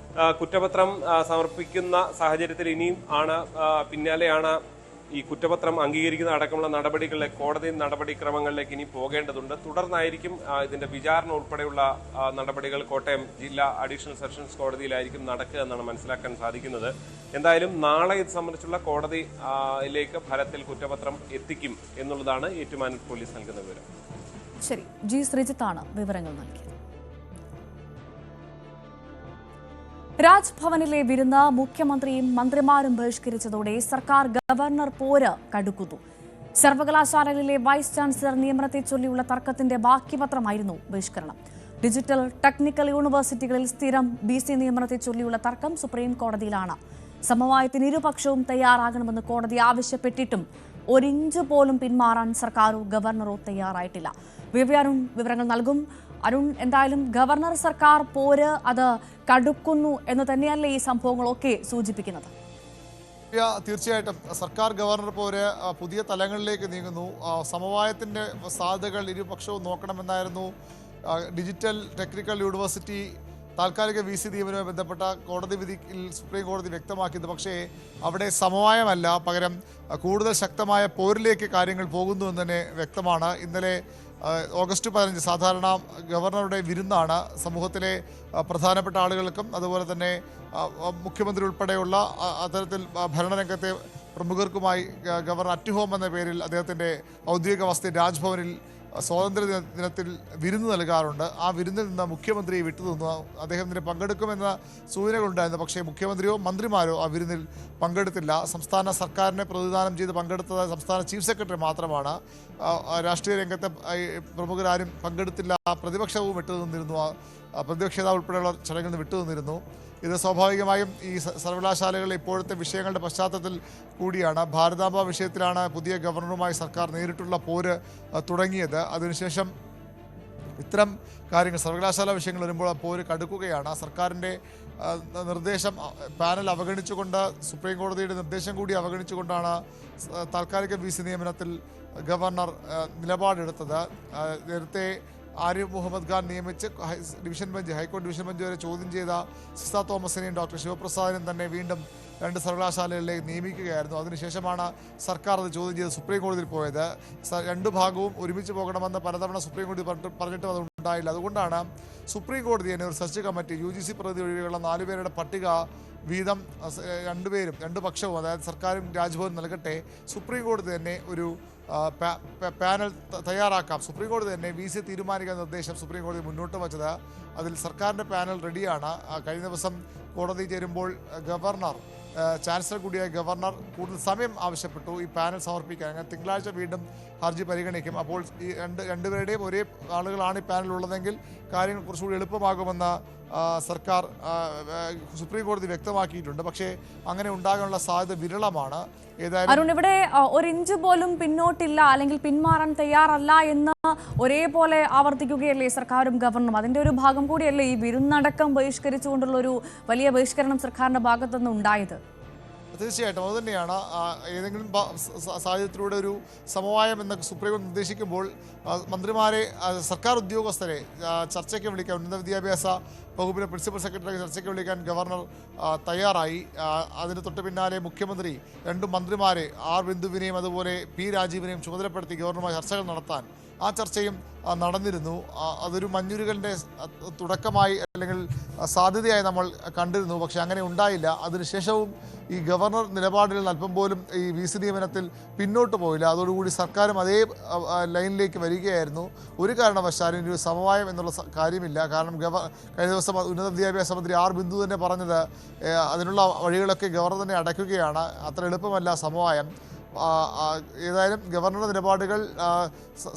കുറ്റപത്രം സമർപ്പിക്കുന്ന സാഹചര്യത്തിൽ ഇനിയും പിന്നാലെയാണ് ഈ കുറ്റപത്രം അംഗീകരിക്കുന്ന അടക്കമുള്ള നടപടികളിലെ കോടതി നടപടിക്രമങ്ങളിലേക്ക് ഇനി പോകേണ്ടതുണ്ട്. തുടർന്നായിരിക്കും ഇതിന്റെ വിചാരണ ഉൾപ്പെടെയുള്ള നടപടികൾ കോട്ടയം ജില്ലാ അഡീഷണൽ സെഷൻസ് കോടതിയിലായിരിക്കും നടക്കുക എന്നാണ് മനസ്സിലാക്കാൻ സാധിക്കുന്നത്. എന്തായാലും നാളെ ഇത് സംബന്ധിച്ചുള്ള കോടതിയിലേക്ക് ഫലത്തിൽ കുറ്റപത്രം എത്തിക്കും എന്നുള്ളതാണ് ഏറ്റുമാനൂർ പോലീസ് നൽകുന്ന വിവരം. ശരി, ജി ശ്രീജിത്താണ് വിവരങ്ങൾ നൽകിയത്. രാജ്ഭവനിലെ വിരുന്ന് മുഖ്യമന്ത്രിയും മന്ത്രിമാരും ബഹിഷ്കരിച്ചതോടെ സർക്കാർ ഗവർണർ പോര് കടുക്കുന്നു. സർവകലാശാലകളിലെ വൈസ് ചാൻസലർ നിയമനത്തെ ചൊല്ലിയുള്ള തർക്കത്തിന്റെ ബാക്കിപത്രമായിരുന്നു ബഹിഷ്കരണം. ഡിജിറ്റൽ ടെക്നിക്കൽ യൂണിവേഴ്സിറ്റികളിൽ സ്ഥിരം BC നിയമനത്തെ ചൊല്ലിയുള്ള തർക്കം സുപ്രീം കോടതിയിലാണ്. സമവായത്തിന് ഇരുപക്ഷവും തയ്യാറാകണമെന്ന് കോടതി ആവശ്യപ്പെട്ടിട്ടും ഒരിഞ്ച് പോലും പിന്മാറാൻ സർക്കാരോ ഗവർണറോ തയ്യാറായിട്ടില്ല. അരുൺ വിവരങ്ങൾ നൽകും. അരുൺ, എന്തായാലും ഗവർണർ സർക്കാർ പോര് അത് കടുക്കുന്നു എന്ന് തന്നെയല്ലേ ഈ സംഭവങ്ങളൊക്കെ സൂചിപ്പിക്കുന്നത്? തീർച്ചയായിട്ടും സർക്കാർ ഗവർണർ പോര് പുതിയ തലങ്ങളിലേക്ക് നീങ്ങുന്നു. സമവായത്തിൻ്റെ സാധ്യതകൾ ഇരുപക്ഷവും നോക്കണമെന്നായിരുന്നു ഡിജിറ്റൽ ടെക്നിക്കൽ യൂണിവേഴ്സിറ്റി താൽക്കാലിക VC നിയമനവുമായി ബന്ധപ്പെട്ട കോടതി വിധിയിൽ സുപ്രീം കോടതി വ്യക്തമാക്കിയത്. പക്ഷേ അവിടെ സമവായമല്ല, പകരം കൂടുതൽ ശക്തമായ പോരിലേക്ക് കാര്യങ്ങൾ പോകുന്നു എന്ന് തന്നെ വ്യക്തമാണ്. ഇന്നലെ ഓഗസ്റ്റ് 15 സാധാരണ ഗവർണറുടെ വിരുന്നാണ്. സമൂഹത്തിലെ പ്രധാനപ്പെട്ട ആളുകൾക്കും അതുപോലെ തന്നെ മുഖ്യമന്ത്രി ഉൾപ്പെടെയുള്ള അത്തരത്തിൽ ഭരണരംഗത്തെ പ്രമുഖർക്കുമായി ഗവർണർ അറ്റ് ഹോം എന്ന പേരിൽ അദ്ദേഹത്തിൻ്റെ ഔദ്യോഗിക വസതി രാജ്ഭവനിൽ സ്വാതന്ത്ര്യ ദിനത്തിൽ വിരുന്ന് നൽകാറുണ്ട്. ആ വിരുന്നിൽ നിന്ന് മുഖ്യമന്ത്രി വിട്ടുനിന്നു. അദ്ദേഹം ഇതിന് പങ്കെടുക്കുമെന്ന സൂചനകളുണ്ടായിരുന്നു. പക്ഷേ മുഖ്യമന്ത്രിയോ മന്ത്രിമാരോ ആ വിരുന്നിൽ പങ്കെടുത്തില്ല. സംസ്ഥാന സർക്കാരിനെ പ്രതിദാനം ചെയ്ത് പങ്കെടുത്തത് സംസ്ഥാന ചീഫ് സെക്രട്ടറി മാത്രമാണ്. രാഷ്ട്രീയ രംഗത്തെ പ്രമുഖരാരും പങ്കെടുത്തില്ല. പ്രതിപക്ഷവും വിട്ടുനിന്നിരുന്നു. പ്രതിപക്ഷ നേതാവ് ഉൾപ്പെടെയുള്ള ചടങ്ങിൽ നിന്ന് വിട്ടുനിന്നിരുന്നു. ഇത് സ്വാഭാവികമായും ഈ സർവകലാശാലകളിലെ ഇപ്പോഴത്തെ വിഷയങ്ങളുടെ പശ്ചാത്തലത്തിൽ കൂടിയാണ്. ഭാരതാംബ വിഷയത്തിലാണ് പുതിയ ഗവർണറുമായി സർക്കാർ നേരിട്ടുള്ള പോര് തുടങ്ങിയത്. അതിനുശേഷം ഇത്തരം കാര്യങ്ങൾ സർവകലാശാല വിഷയങ്ങൾ വരുമ്പോൾ ആ പോര് കടുക്കുകയാണ്. സർക്കാരിൻ്റെ നിർദ്ദേശം പാനൽ അവഗണിച്ചുകൊണ്ട്, സുപ്രീം കോടതിയുടെ നിർദ്ദേശം കൂടി അവഗണിച്ചുകൊണ്ടാണ് താൽക്കാലിക VC നിയമനത്തിൽ ഗവർണർ നിലപാടെടുത്തത്. നേരത്തെ ആരിഫ് മുഹമ്മദ് ഖാൻ നിയമിച്ച് ഹൈക്കോടതി ഡിവിഷൻ ബെഞ്ച് വരെ ചോദ്യം ചെയ്ത സിസ തോമസിനെയും ഡോക്ടർ ശിവപ്രസാദിനെയും തന്നെ വീണ്ടും 2 സർവകലാശാലകളിലേക്ക് നിയമിക്കുകയായിരുന്നു. അതിനുശേഷമാണ് സർക്കാർ അത് ചോദ്യം ചെയ്ത് സുപ്രീം കോടതിയിൽ പോയത്. 2 ഭാഗവും ഒരുമിച്ച് പോകണമെന്ന് പലതവണ സുപ്രീം കോടതി പറഞ്ഞിട്ടും അത് ഉണ്ടായില്ല. അതുകൊണ്ടാണ് സുപ്രീം കോടതി തന്നെ ഒരു സെർച്ച് കമ്മിറ്റി UGC പ്രതിനിധി ഒഴികെയുള്ള 4 പേരുടെ പട്ടിക വീതം 2 പക്ഷവും, അതായത് സർക്കാരും രാജ്ഭവൻ നൽകട്ടെ, സുപ്രീം കോടതി തന്നെ ഒരു പാനൽ തയ്യാറാക്കാം. സുപ്രീം കോടതി തന്നെ VC തീരുമാനിക്കുന്ന നിർദ്ദേശം സുപ്രീം കോടതി മുന്നോട്ട് വച്ചത്. അതിൽ സർക്കാരിൻ്റെ പാനൽ റെഡിയാണ്. കഴിഞ്ഞ ദിവസം കോടതി ചേരുമ്പോൾ ഗവർണർ, ചാൻസലർ കൂടിയായ ഗവർണർ കൂടുതൽ സമയം ആവശ്യപ്പെട്ടു ഈ പാനൽ സമർപ്പിക്കാൻ. അങ്ങനെ തിങ്കളാഴ്ച വീണ്ടും ഹർജി പരിഗണിക്കും. അപ്പോൾ ഈ രണ്ടുപേരുടെയും ഒരേ ആളുകളാണ് ഈ പാനലുള്ളതെങ്കിൽ കാര്യങ്ങൾ കുറച്ചുകൂടി എളുപ്പമാകുമെന്ന് സർക്കാർ സുപ്രീം കോടതി വ്യക്തമാക്കിയിട്ടുണ്ട്. പക്ഷേ അങ്ങനെ ഉണ്ടാകാനുള്ള സാധ്യത വിരളമാണ്. അരുൺ, ഇവിടെ ഒരു ഇഞ്ച് പോലും പിന്നോട്ടില്ല, അല്ലെങ്കിൽ പിന്മാറാൻ തയ്യാറല്ല എന്ന് ഒരേപോലെ ആവർത്തിക്കുകയല്ലേ സർക്കാരും ഗവർണറും? അതിന്റെ ഒരു ഭാഗം കൂടിയല്ലേ ഈ വിരുന്നടക്കം ബഹിഷ്കരിച്ചുകൊണ്ടുള്ള ഒരു വലിയ ബഹിഷ്കരണം സർക്കാരിന്റെ ഭാഗത്തുനിന്ന് ഉണ്ടായത്? തീർച്ചയായിട്ടും അതുതന്നെയാണ്. ഏതെങ്കിലും സാഹചര്യത്തിലൂടെ ഒരു സമവായം എന്ന് സുപ്രീം കോടതി നിർദ്ദേശിക്കുമ്പോൾ മന്ത്രിമാരെ, സർക്കാർ ഉദ്യോഗസ്ഥരെ ചർച്ചയ്ക്ക് വിളിക്കാൻ, ഉന്നത വിദ്യാഭ്യാസ വകുപ്പിലെ പ്രിൻസിപ്പൽ സെക്രട്ടറി ചർച്ചയ്ക്ക് വിളിക്കാൻ ഗവർണർ തയ്യാറായി. അതിന് തൊട്ട് പിന്നാലെ മുഖ്യമന്ത്രി 2 മന്ത്രിമാരെ R ബിന്ദുവിനെയും അതുപോലെ P രാജീവിനെയും ചുമതലപ്പെടുത്തി ഗവർണറുമായി ചർച്ചകൾ നടത്താൻ. ആ ചർച്ചയും നടന്നിരുന്നു. അതൊരു മഞ്ഞുരുകലിൻ്റെ തുടക്കമായി അല്ലെങ്കിൽ സാധ്യതയായി നമ്മൾ കണ്ടിരുന്നു. പക്ഷേ അങ്ങനെ ഉണ്ടായില്ല. അതിനുശേഷവും ഈ ഗവർണർ നിലപാടിൽ അല്പം പോലും ഈ VC നിയമനത്തിൽ പിന്നോട്ട് പോയില്ല. അതോടുകൂടി സർക്കാരും അതേ ലൈനിലേക്ക് വരികയായിരുന്നു. ഒരു കാരണവശാലും ഒരു സമവായം എന്നുള്ള കാര്യമില്ല. കാരണം കഴിഞ്ഞ ദിവസം ഉന്നത വിദ്യാഭ്യാസ മന്ത്രി R ബിന്ദു തന്നെ പറഞ്ഞത് അതിനുള്ള വഴികളൊക്കെ ഗവർണർ തന്നെ അടയ്ക്കുകയാണ്. അത്ര എളുപ്പമല്ല സമവായം. ഏതായാലും ഗവർണറുടെ നിലപാടുകൾ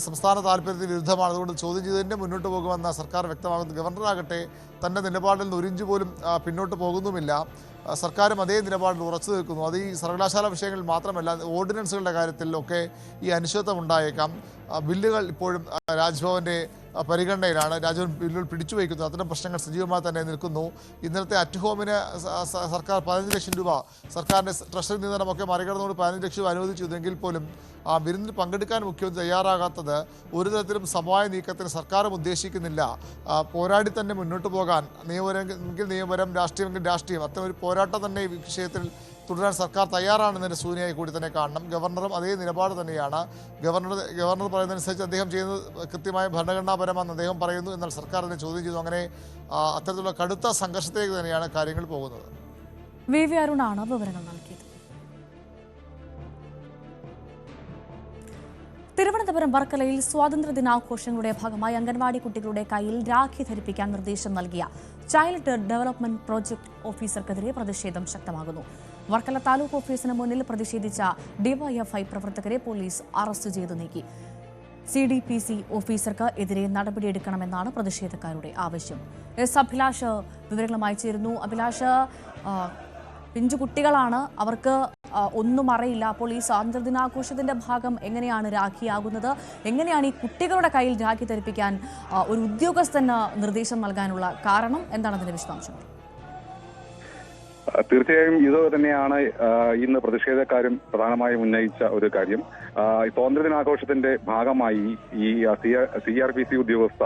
സംസ്ഥാന താല്പര്യത്തിന് വിരുദ്ധമാണ്. അതുകൊണ്ട് ചോദ്യം ചെയ്തതിൻ്റെ മുന്നോട്ട് പോകുമെന്ന സർക്കാർ വ്യക്തമാകുന്നു. ഗവർണറാകട്ടെ തൻ്റെ നിലപാടിൽ നിന്ന് 1 ഇഞ്ച് പോലും പിന്നോട്ട് പോകുന്നുമില്ല. സർക്കാരും അതേ നിലപാടിൽ ഉറച്ചു നിൽക്കുന്നു. അത് ഈ സർവകലാശാല വിഷയങ്ങളിൽ മാത്രമല്ല, ഓർഡിനൻസുകളുടെ കാര്യത്തിലൊക്കെ ഈ അനിശ്ചിതത്വം ഉണ്ടായേക്കാം. ബില്ലുകൾ ഇപ്പോഴും രാജ്ഭവൻ്റെ പരിഗണനയിലാണ്. രാജ്ഭവൻ ബില്ലുകൾ പിടിച്ചു വയ്ക്കുന്നു. അത്തരം പ്രശ്നങ്ങൾ സജീവമായി തന്നെ നിൽക്കുന്നു. ഇന്നലത്തെ അറ്റ് ഹോമിന് സർക്കാർ 15 ലക്ഷം രൂപ സർക്കാരിൻ്റെ ട്രഷറി നിയന്ത്രണമൊക്കെ മറികടന്നുകൊണ്ട് 15 ലക്ഷം രൂപ അനുവദിച്ചിരുന്നെങ്കിൽ പോലും ആ വിരുന്നിൽ പങ്കെടുക്കാൻ മുഖ്യമന്ത്രി തയ്യാറാകാത്തത് ഒരു തരത്തിലും സമവായ നീക്കത്തിന് സർക്കാരും ഉദ്ദേശിക്കുന്നില്ല. പോരാടി തന്നെ മുന്നോട്ട് പോകാൻ, നിയമപരമെങ്കിൽ നിയമപരം, രാഷ്ട്രീയമെങ്കിൽ രാഷ്ട്രീയം, അത്തരം ഒരു പോരാട്ടം തന്നെ ഈ വിഷയത്തിൽ തുടരാൻ സർക്കാർ തയ്യാറാണെന്നതിൻ്റെ സൂചനയായി കൂടി തന്നെ കാണണം. ഗവർണറും അതേ നിലപാട് തന്നെയാണ്. ഗവർണർ പറയുന്നതനുസരിച്ച് അദ്ദേഹം ചെയ്യുന്നത് കൃത്യമായ ഭരണഘടനാപരമാണെന്ന് അദ്ദേഹം പറയുന്നു. എന്നാൽ സർക്കാർ അതിനെ ചോദ്യം ചെയ്തു. അങ്ങനെ അത്തരത്തിലുള്ള കടുത്ത സംഘർഷത്തേക്ക് തന്നെയാണ് കാര്യങ്ങൾ പോകുന്നത്. VV അരുണാണ് വിവരങ്ങൾ നൽകിയത്. തിരുവനന്തപുരം വർക്കലയിൽ സ്വാതന്ത്ര്യദിനാഘോഷങ്ങളുടെ ഭാഗമായി അംഗൻവാടി കുട്ടികളുടെ കയ്യിൽ രാഖി ധരിപ്പിക്കാൻ നിർദ്ദേശം നൽകിയ ചൈൽഡ് ഡെവലപ്മെന്റ് പ്രോജക്ട് ഓഫീസർക്കെതിരെ പ്രതിഷേധം ശക്തമാകുന്നു. വർക്കല താലൂക്ക് ഓഫീസിന് മുന്നിൽ പ്രതിഷേധിച്ച ഡിവൈഎഫ്ഐ പ്രവർത്തകരെ പോലീസ് അറസ്റ്റ് ചെയ്തു നീക്കി. CDPC ഓഫീസർക്ക് എതിരെ നടപടിയെടുക്കണമെന്നാണ് പ്രതിഷേധക്കാരുടെ ആവശ്യം. അഭിലാഷ് വിവരങ്ങളുമായി ചേരുന്നു. അഭിലാഷ്, പിഞ്ചു കുട്ടികളാണ്, അവർക്ക് ഒന്നും അറിയില്ല. അപ്പോൾ ഈ സ്വാതന്ത്ര്യദിനാഘോഷത്തിന്റെ ഭാഗം എങ്ങനെയാണ് രാഖിയാകുന്നത്? എങ്ങനെയാണ് ഈ കുട്ടികളുടെ കയ്യിൽ രാഖി ധരിപ്പിക്കാൻ ഒരു ഉദ്യോഗസ്ഥന് നിർദ്ദേശം നൽകാനുള്ള കാരണം? എന്താണ് അതിന്റെ വിശദാംശങ്ങൾ? തീർച്ചയായും ഇത് തന്നെയാണ് ഇന്ന് പ്രതിഷേധക്കാരും പ്രധാനമായും ഉന്നയിച്ച ഒരു കാര്യം. സ്വാതന്ത്ര്യദിനാഘോഷത്തിന്റെ ഭാഗമായി ഈ CRPC ഉദ്യോഗസ്ഥ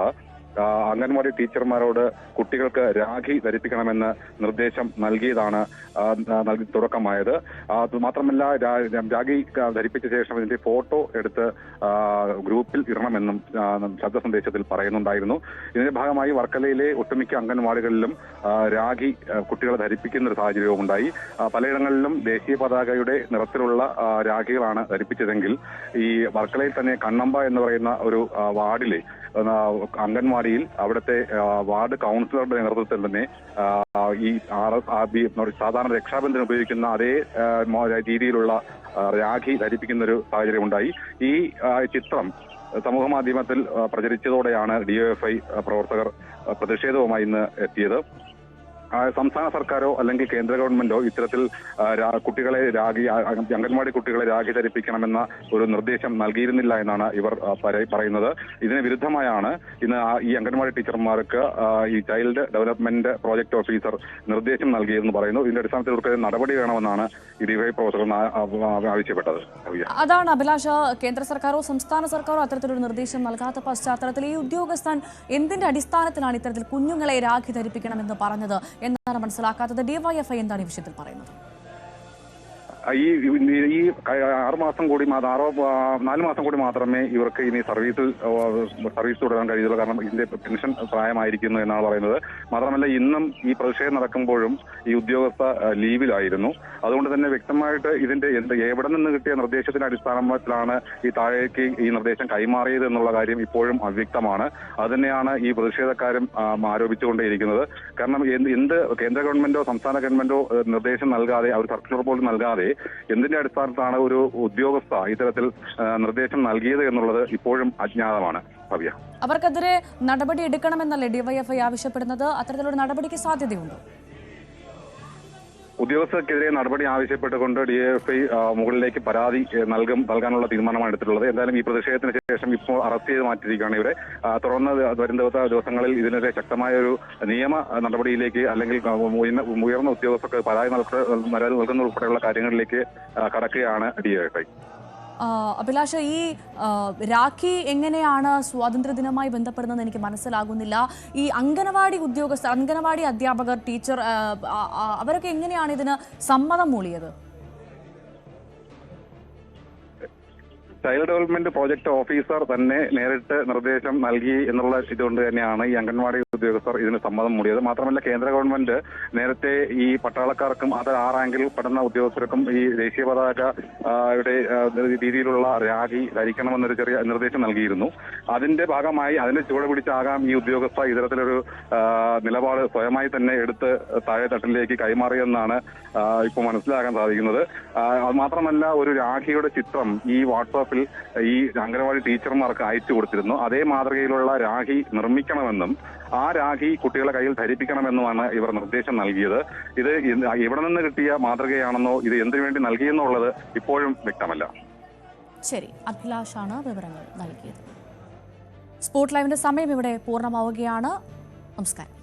അംഗൻവാടി ടീച്ചർമാരോട് കുട്ടികൾക്ക് രാഖി ധരിപ്പിക്കണമെന്ന് നിർദ്ദേശം നൽകിയതാണ് തുടക്കമായത്. മാത്രമല്ല രാഖി ധരിപ്പിച്ച ശേഷം ഇതിന്റെ ഫോട്ടോ എടുത്ത് ഗ്രൂപ്പിൽ ഇടണമെന്നും ശബ്ദ സന്ദേശത്തിൽ പറയുന്നുണ്ടായിരുന്നു. ഇതിന്റെ ഭാഗമായി വർക്കലയിലെ ഒട്ടുമിക്ക അംഗൻവാടികളിലും രാഖി കുട്ടികളെ ധരിപ്പിക്കുന്ന ഒരു സാഹചര്യവും ഉണ്ടായി. പലയിടങ്ങളിലും ദേശീയ പതാകയുടെ നിറത്തിലുള്ള രാഖികളാണ് ധരിപ്പിച്ചതെങ്കിൽ ഈ വർക്കലയിൽ തന്നെ കണ്ണമ്പ എന്ന് പറയുന്ന ഒരു വാർഡിലെ അംഗൻവാടിയിൽ അവിടുത്തെ വാർഡ് കൗൺസിലറുടെ നേതൃത്വത്തിൽ തന്നെ ഈ സാധാരണ രക്ഷാബന്ധനം ഉപയോഗിക്കുന്ന അതേ രീതിയിലുള്ള രാഖി ധരിപ്പിക്കുന്ന ഒരു സാഹചര്യം ഉണ്ടായി. ഈ ചിത്രം സമൂഹ മാധ്യമത്തിൽ പ്രചരിച്ചതോടെയാണ് DYFI പ്രവർത്തകർ പ്രതിഷേധവുമായി ഇന്ന് എത്തിയത്. സംസ്ഥാന സർക്കാരോ അല്ലെങ്കിൽ കേന്ദ്ര ഗവൺമെന്റോ ഇത്തരത്തിൽ കുട്ടികളെ അംഗൻവാടി കുട്ടികളെ രാഖി ധരിപ്പിക്കണമെന്ന ഒരു നിർദ്ദേശം നൽകിയിരുന്നില്ല എന്നാണ് ഇവർ പറയുന്നത്. ഇതിന് വിരുദ്ധമായാണ് ഇന്ന് ഈ അംഗൻവാടി ടീച്ചർമാർക്ക് ഈ ചൈൽഡ് ഡെവലപ്മെന്റ് പ്രോജക്ട് ഓഫീസർ നിർദ്ദേശം നൽകിയതെന്ന് പറയുന്നു. ഇതിന്റെ അടിസ്ഥാനത്തിൽ ഇവർക്ക് നടപടി വേണമെന്നാണ് ഈ DYFI പ്രവർത്തകർ ആവശ്യപ്പെട്ടത്. അതാണ് അഭിലാഷ, കേന്ദ്ര സർക്കാരോ സംസ്ഥാന സർക്കാരോ അത്തരത്തിലൊരു നിർദ്ദേശം നൽകാത്ത പശ്ചാത്തലത്തിൽ ഈ ഉദ്യോഗസ്ഥൻ എന്തിന്റെ അടിസ്ഥാനത്തിലാണ് ഇത്തരത്തിൽ കുഞ്ഞുങ്ങളെ രാഖി ധരിപ്പിക്കണമെന്ന് പറഞ്ഞത് എന്നാണ് മനസ്സിലാക്കാത്തത്. DYFI എന്താണ് ഈ വിഷയത്തിൽ പറയുന്നത്? ഈ 4 മാസം കൂടി മാത്രമേ ഇവർക്ക് ഇനി സർവീസ് തുടരാൻ കഴിയുള്ളൂ. കാരണം ഇതിന്റെ പെൻഷൻ പ്രായമായിരിക്കുന്നു എന്നാണ് പറയുന്നത്. മാത്രമല്ല ഇന്നും ഈ പ്രതിഷേധം നടക്കുമ്പോഴും ഈ ഉദ്യോഗസ്ഥ ലീവിലായിരുന്നു. അതുകൊണ്ട് തന്നെ വ്യക്തമായിട്ട് ഇതിന്റെ എവിടെ നിന്ന് കിട്ടിയ നിർദ്ദേശത്തിന്റെ അടിസ്ഥാനത്തിലാണ് ഈ താഴേക്ക് ഈ നിർദ്ദേശം കൈമാറിയത് എന്നുള്ള കാര്യം ഇപ്പോഴും അവ്യക്തമാണ്. അതുതന്നെയാണ് ഈ പ്രതിഷേധക്കാരും ആരോപിച്ചുകൊണ്ടേയിരിക്കുന്നത്. കാരണം എന്ത് കേന്ദ്ര ഗവൺമെന്റോ സംസ്ഥാന ഗവൺമെന്റോ നിർദ്ദേശം നൽകാതെ, അവർ സർക്കുലർ പോലും നൽകാതെ എന്തിന്റെ അടിസ്ഥാനത്തിലാണ് ഒരു ഉദ്യോഗസ്ഥ ഇത്തരത്തിൽ നിർദ്ദേശം നൽകിയത് എന്നുള്ളത് ഇപ്പോഴും അജ്ഞാതമാണ്. ഭവ്യ, അവർക്കെതിരെ നടപടി എടുക്കണമെന്നല്ലേ DYFI ആവശ്യപ്പെടുന്നത്? അത്തരത്തിലൊരു നടപടിക്ക് സാധ്യതയുണ്ടോ? ഉദ്യോഗസ്ഥർക്കെതിരെ നടപടി ആവശ്യപ്പെട്ടുകൊണ്ട് DYFI മുകളിലേക്ക് പരാതി നൽകാനുള്ള തീരുമാനമാണ് എടുത്തിട്ടുള്ളത്. എന്തായാലും ഈ പ്രതിഷേധത്തിന് ശേഷം ഇപ്പോൾ അറസ്റ്റ് ചെയ്ത് മാറ്റിയിരിക്കുകയാണ് ഇവരെ. തുടർന്ന് വരും ദിവസങ്ങളിൽ ഇതിനെതിരെ ശക്തമായ ഒരു നിയമ നടപടിയിലേക്ക് അല്ലെങ്കിൽ ഉയർന്ന ഉദ്യോഗസ്ഥർക്ക് പരാതി നൽകുന്ന ഉൾപ്പെടെയുള്ള കാര്യങ്ങളിലേക്ക് കടക്കുകയാണ് DYFI. അഭിലാഷ, ഈ രാഖി എങ്ങനെയാണ് സ്വാതന്ത്ര്യദിനവുമായി ബന്ധപ്പെടുന്നതെന്ന് എനിക്ക് മനസ്സിലാകുന്നില്ല. ഈ അംഗനവാടി ഉദ്യോഗസ്ഥർ, അംഗനവാടി അധ്യാപകർ, ടീച്ചർ അവരൊക്കെ എങ്ങനെയാണ് ഇതിന് സമ്മതം മൂളിയത്? ചൈൽഡ് ഡെവലപ്മെന്റ് പ്രോജക്ട് ഓഫീസർ തന്നെ നേരിട്ട് നിർദ്ദേശം നൽകി എന്നുള്ള ഇതുകൊണ്ട് തന്നെയാണ് ഈ അംഗൻവാടി ഉദ്യോഗസ്ഥർ ഇതിന് സമ്മതം മൂടിയത്. മാത്രമല്ല കേന്ദ്ര ഗവൺമെന്റ് നേരത്തെ ഈ പട്ടാളക്കാർക്കും അത് 6 റാങ്കിൽ പെടുന്ന ഉദ്യോഗസ്ഥർക്കും ഈ ദേശീയ പതാകയുടെ രീതിയിലുള്ള രാഖി ധരിക്കണമെന്നൊരു ചെറിയ നിർദ്ദേശം നൽകിയിരുന്നു. അതിന്റെ ഭാഗമായി അതിന്റെ ചുവട് പിടിച്ചാകാം ഈ ഉദ്യോഗസ്ഥ ഇത്തരത്തിലൊരു നിലപാട് സ്വയമായി തന്നെ എടുത്ത് താഴെ തട്ടിലേക്ക് കൈമാറിയെന്നാണ് ഇപ്പോൾ മനസ്സിലാക്കാൻ സാധിക്കുന്നത്. അത് മാത്രമല്ല ഒരു രാഖിയുടെ ചിത്രം ഈ വാട്സാപ്പിൽ ഈ അംഗനവാടി ടീച്ചർമാർക്ക് അയച്ചു കൊടുത്തിരുന്നു. അതേ മാതൃകയിലുള്ള രാഖി നിർമ്മിക്കണമെന്നും ആ രാഖി കുട്ടികളെ കയ്യിൽ ധരിപ്പിക്കണമെന്നുമാണ് ഇവർ നിർദ്ദേശം നൽകിയത്. ഇത് എവിടെ നിന്ന് കിട്ടിയ മാതൃകയാണെന്നോ ഇത് എന്തിനു വേണ്ടി നൽകിയെന്നുള്ളത് ഇപ്പോഴും വ്യക്തമല്ല. ശരി, അഭിലാഷാണ് വിവരങ്ങൾ നൽകിയത്. സ്പോട്ട് ലൈവിന്റെ സമയം ഇവിടെ പൂർണ്ണമാവുകയാണ്. നമസ്കാരം.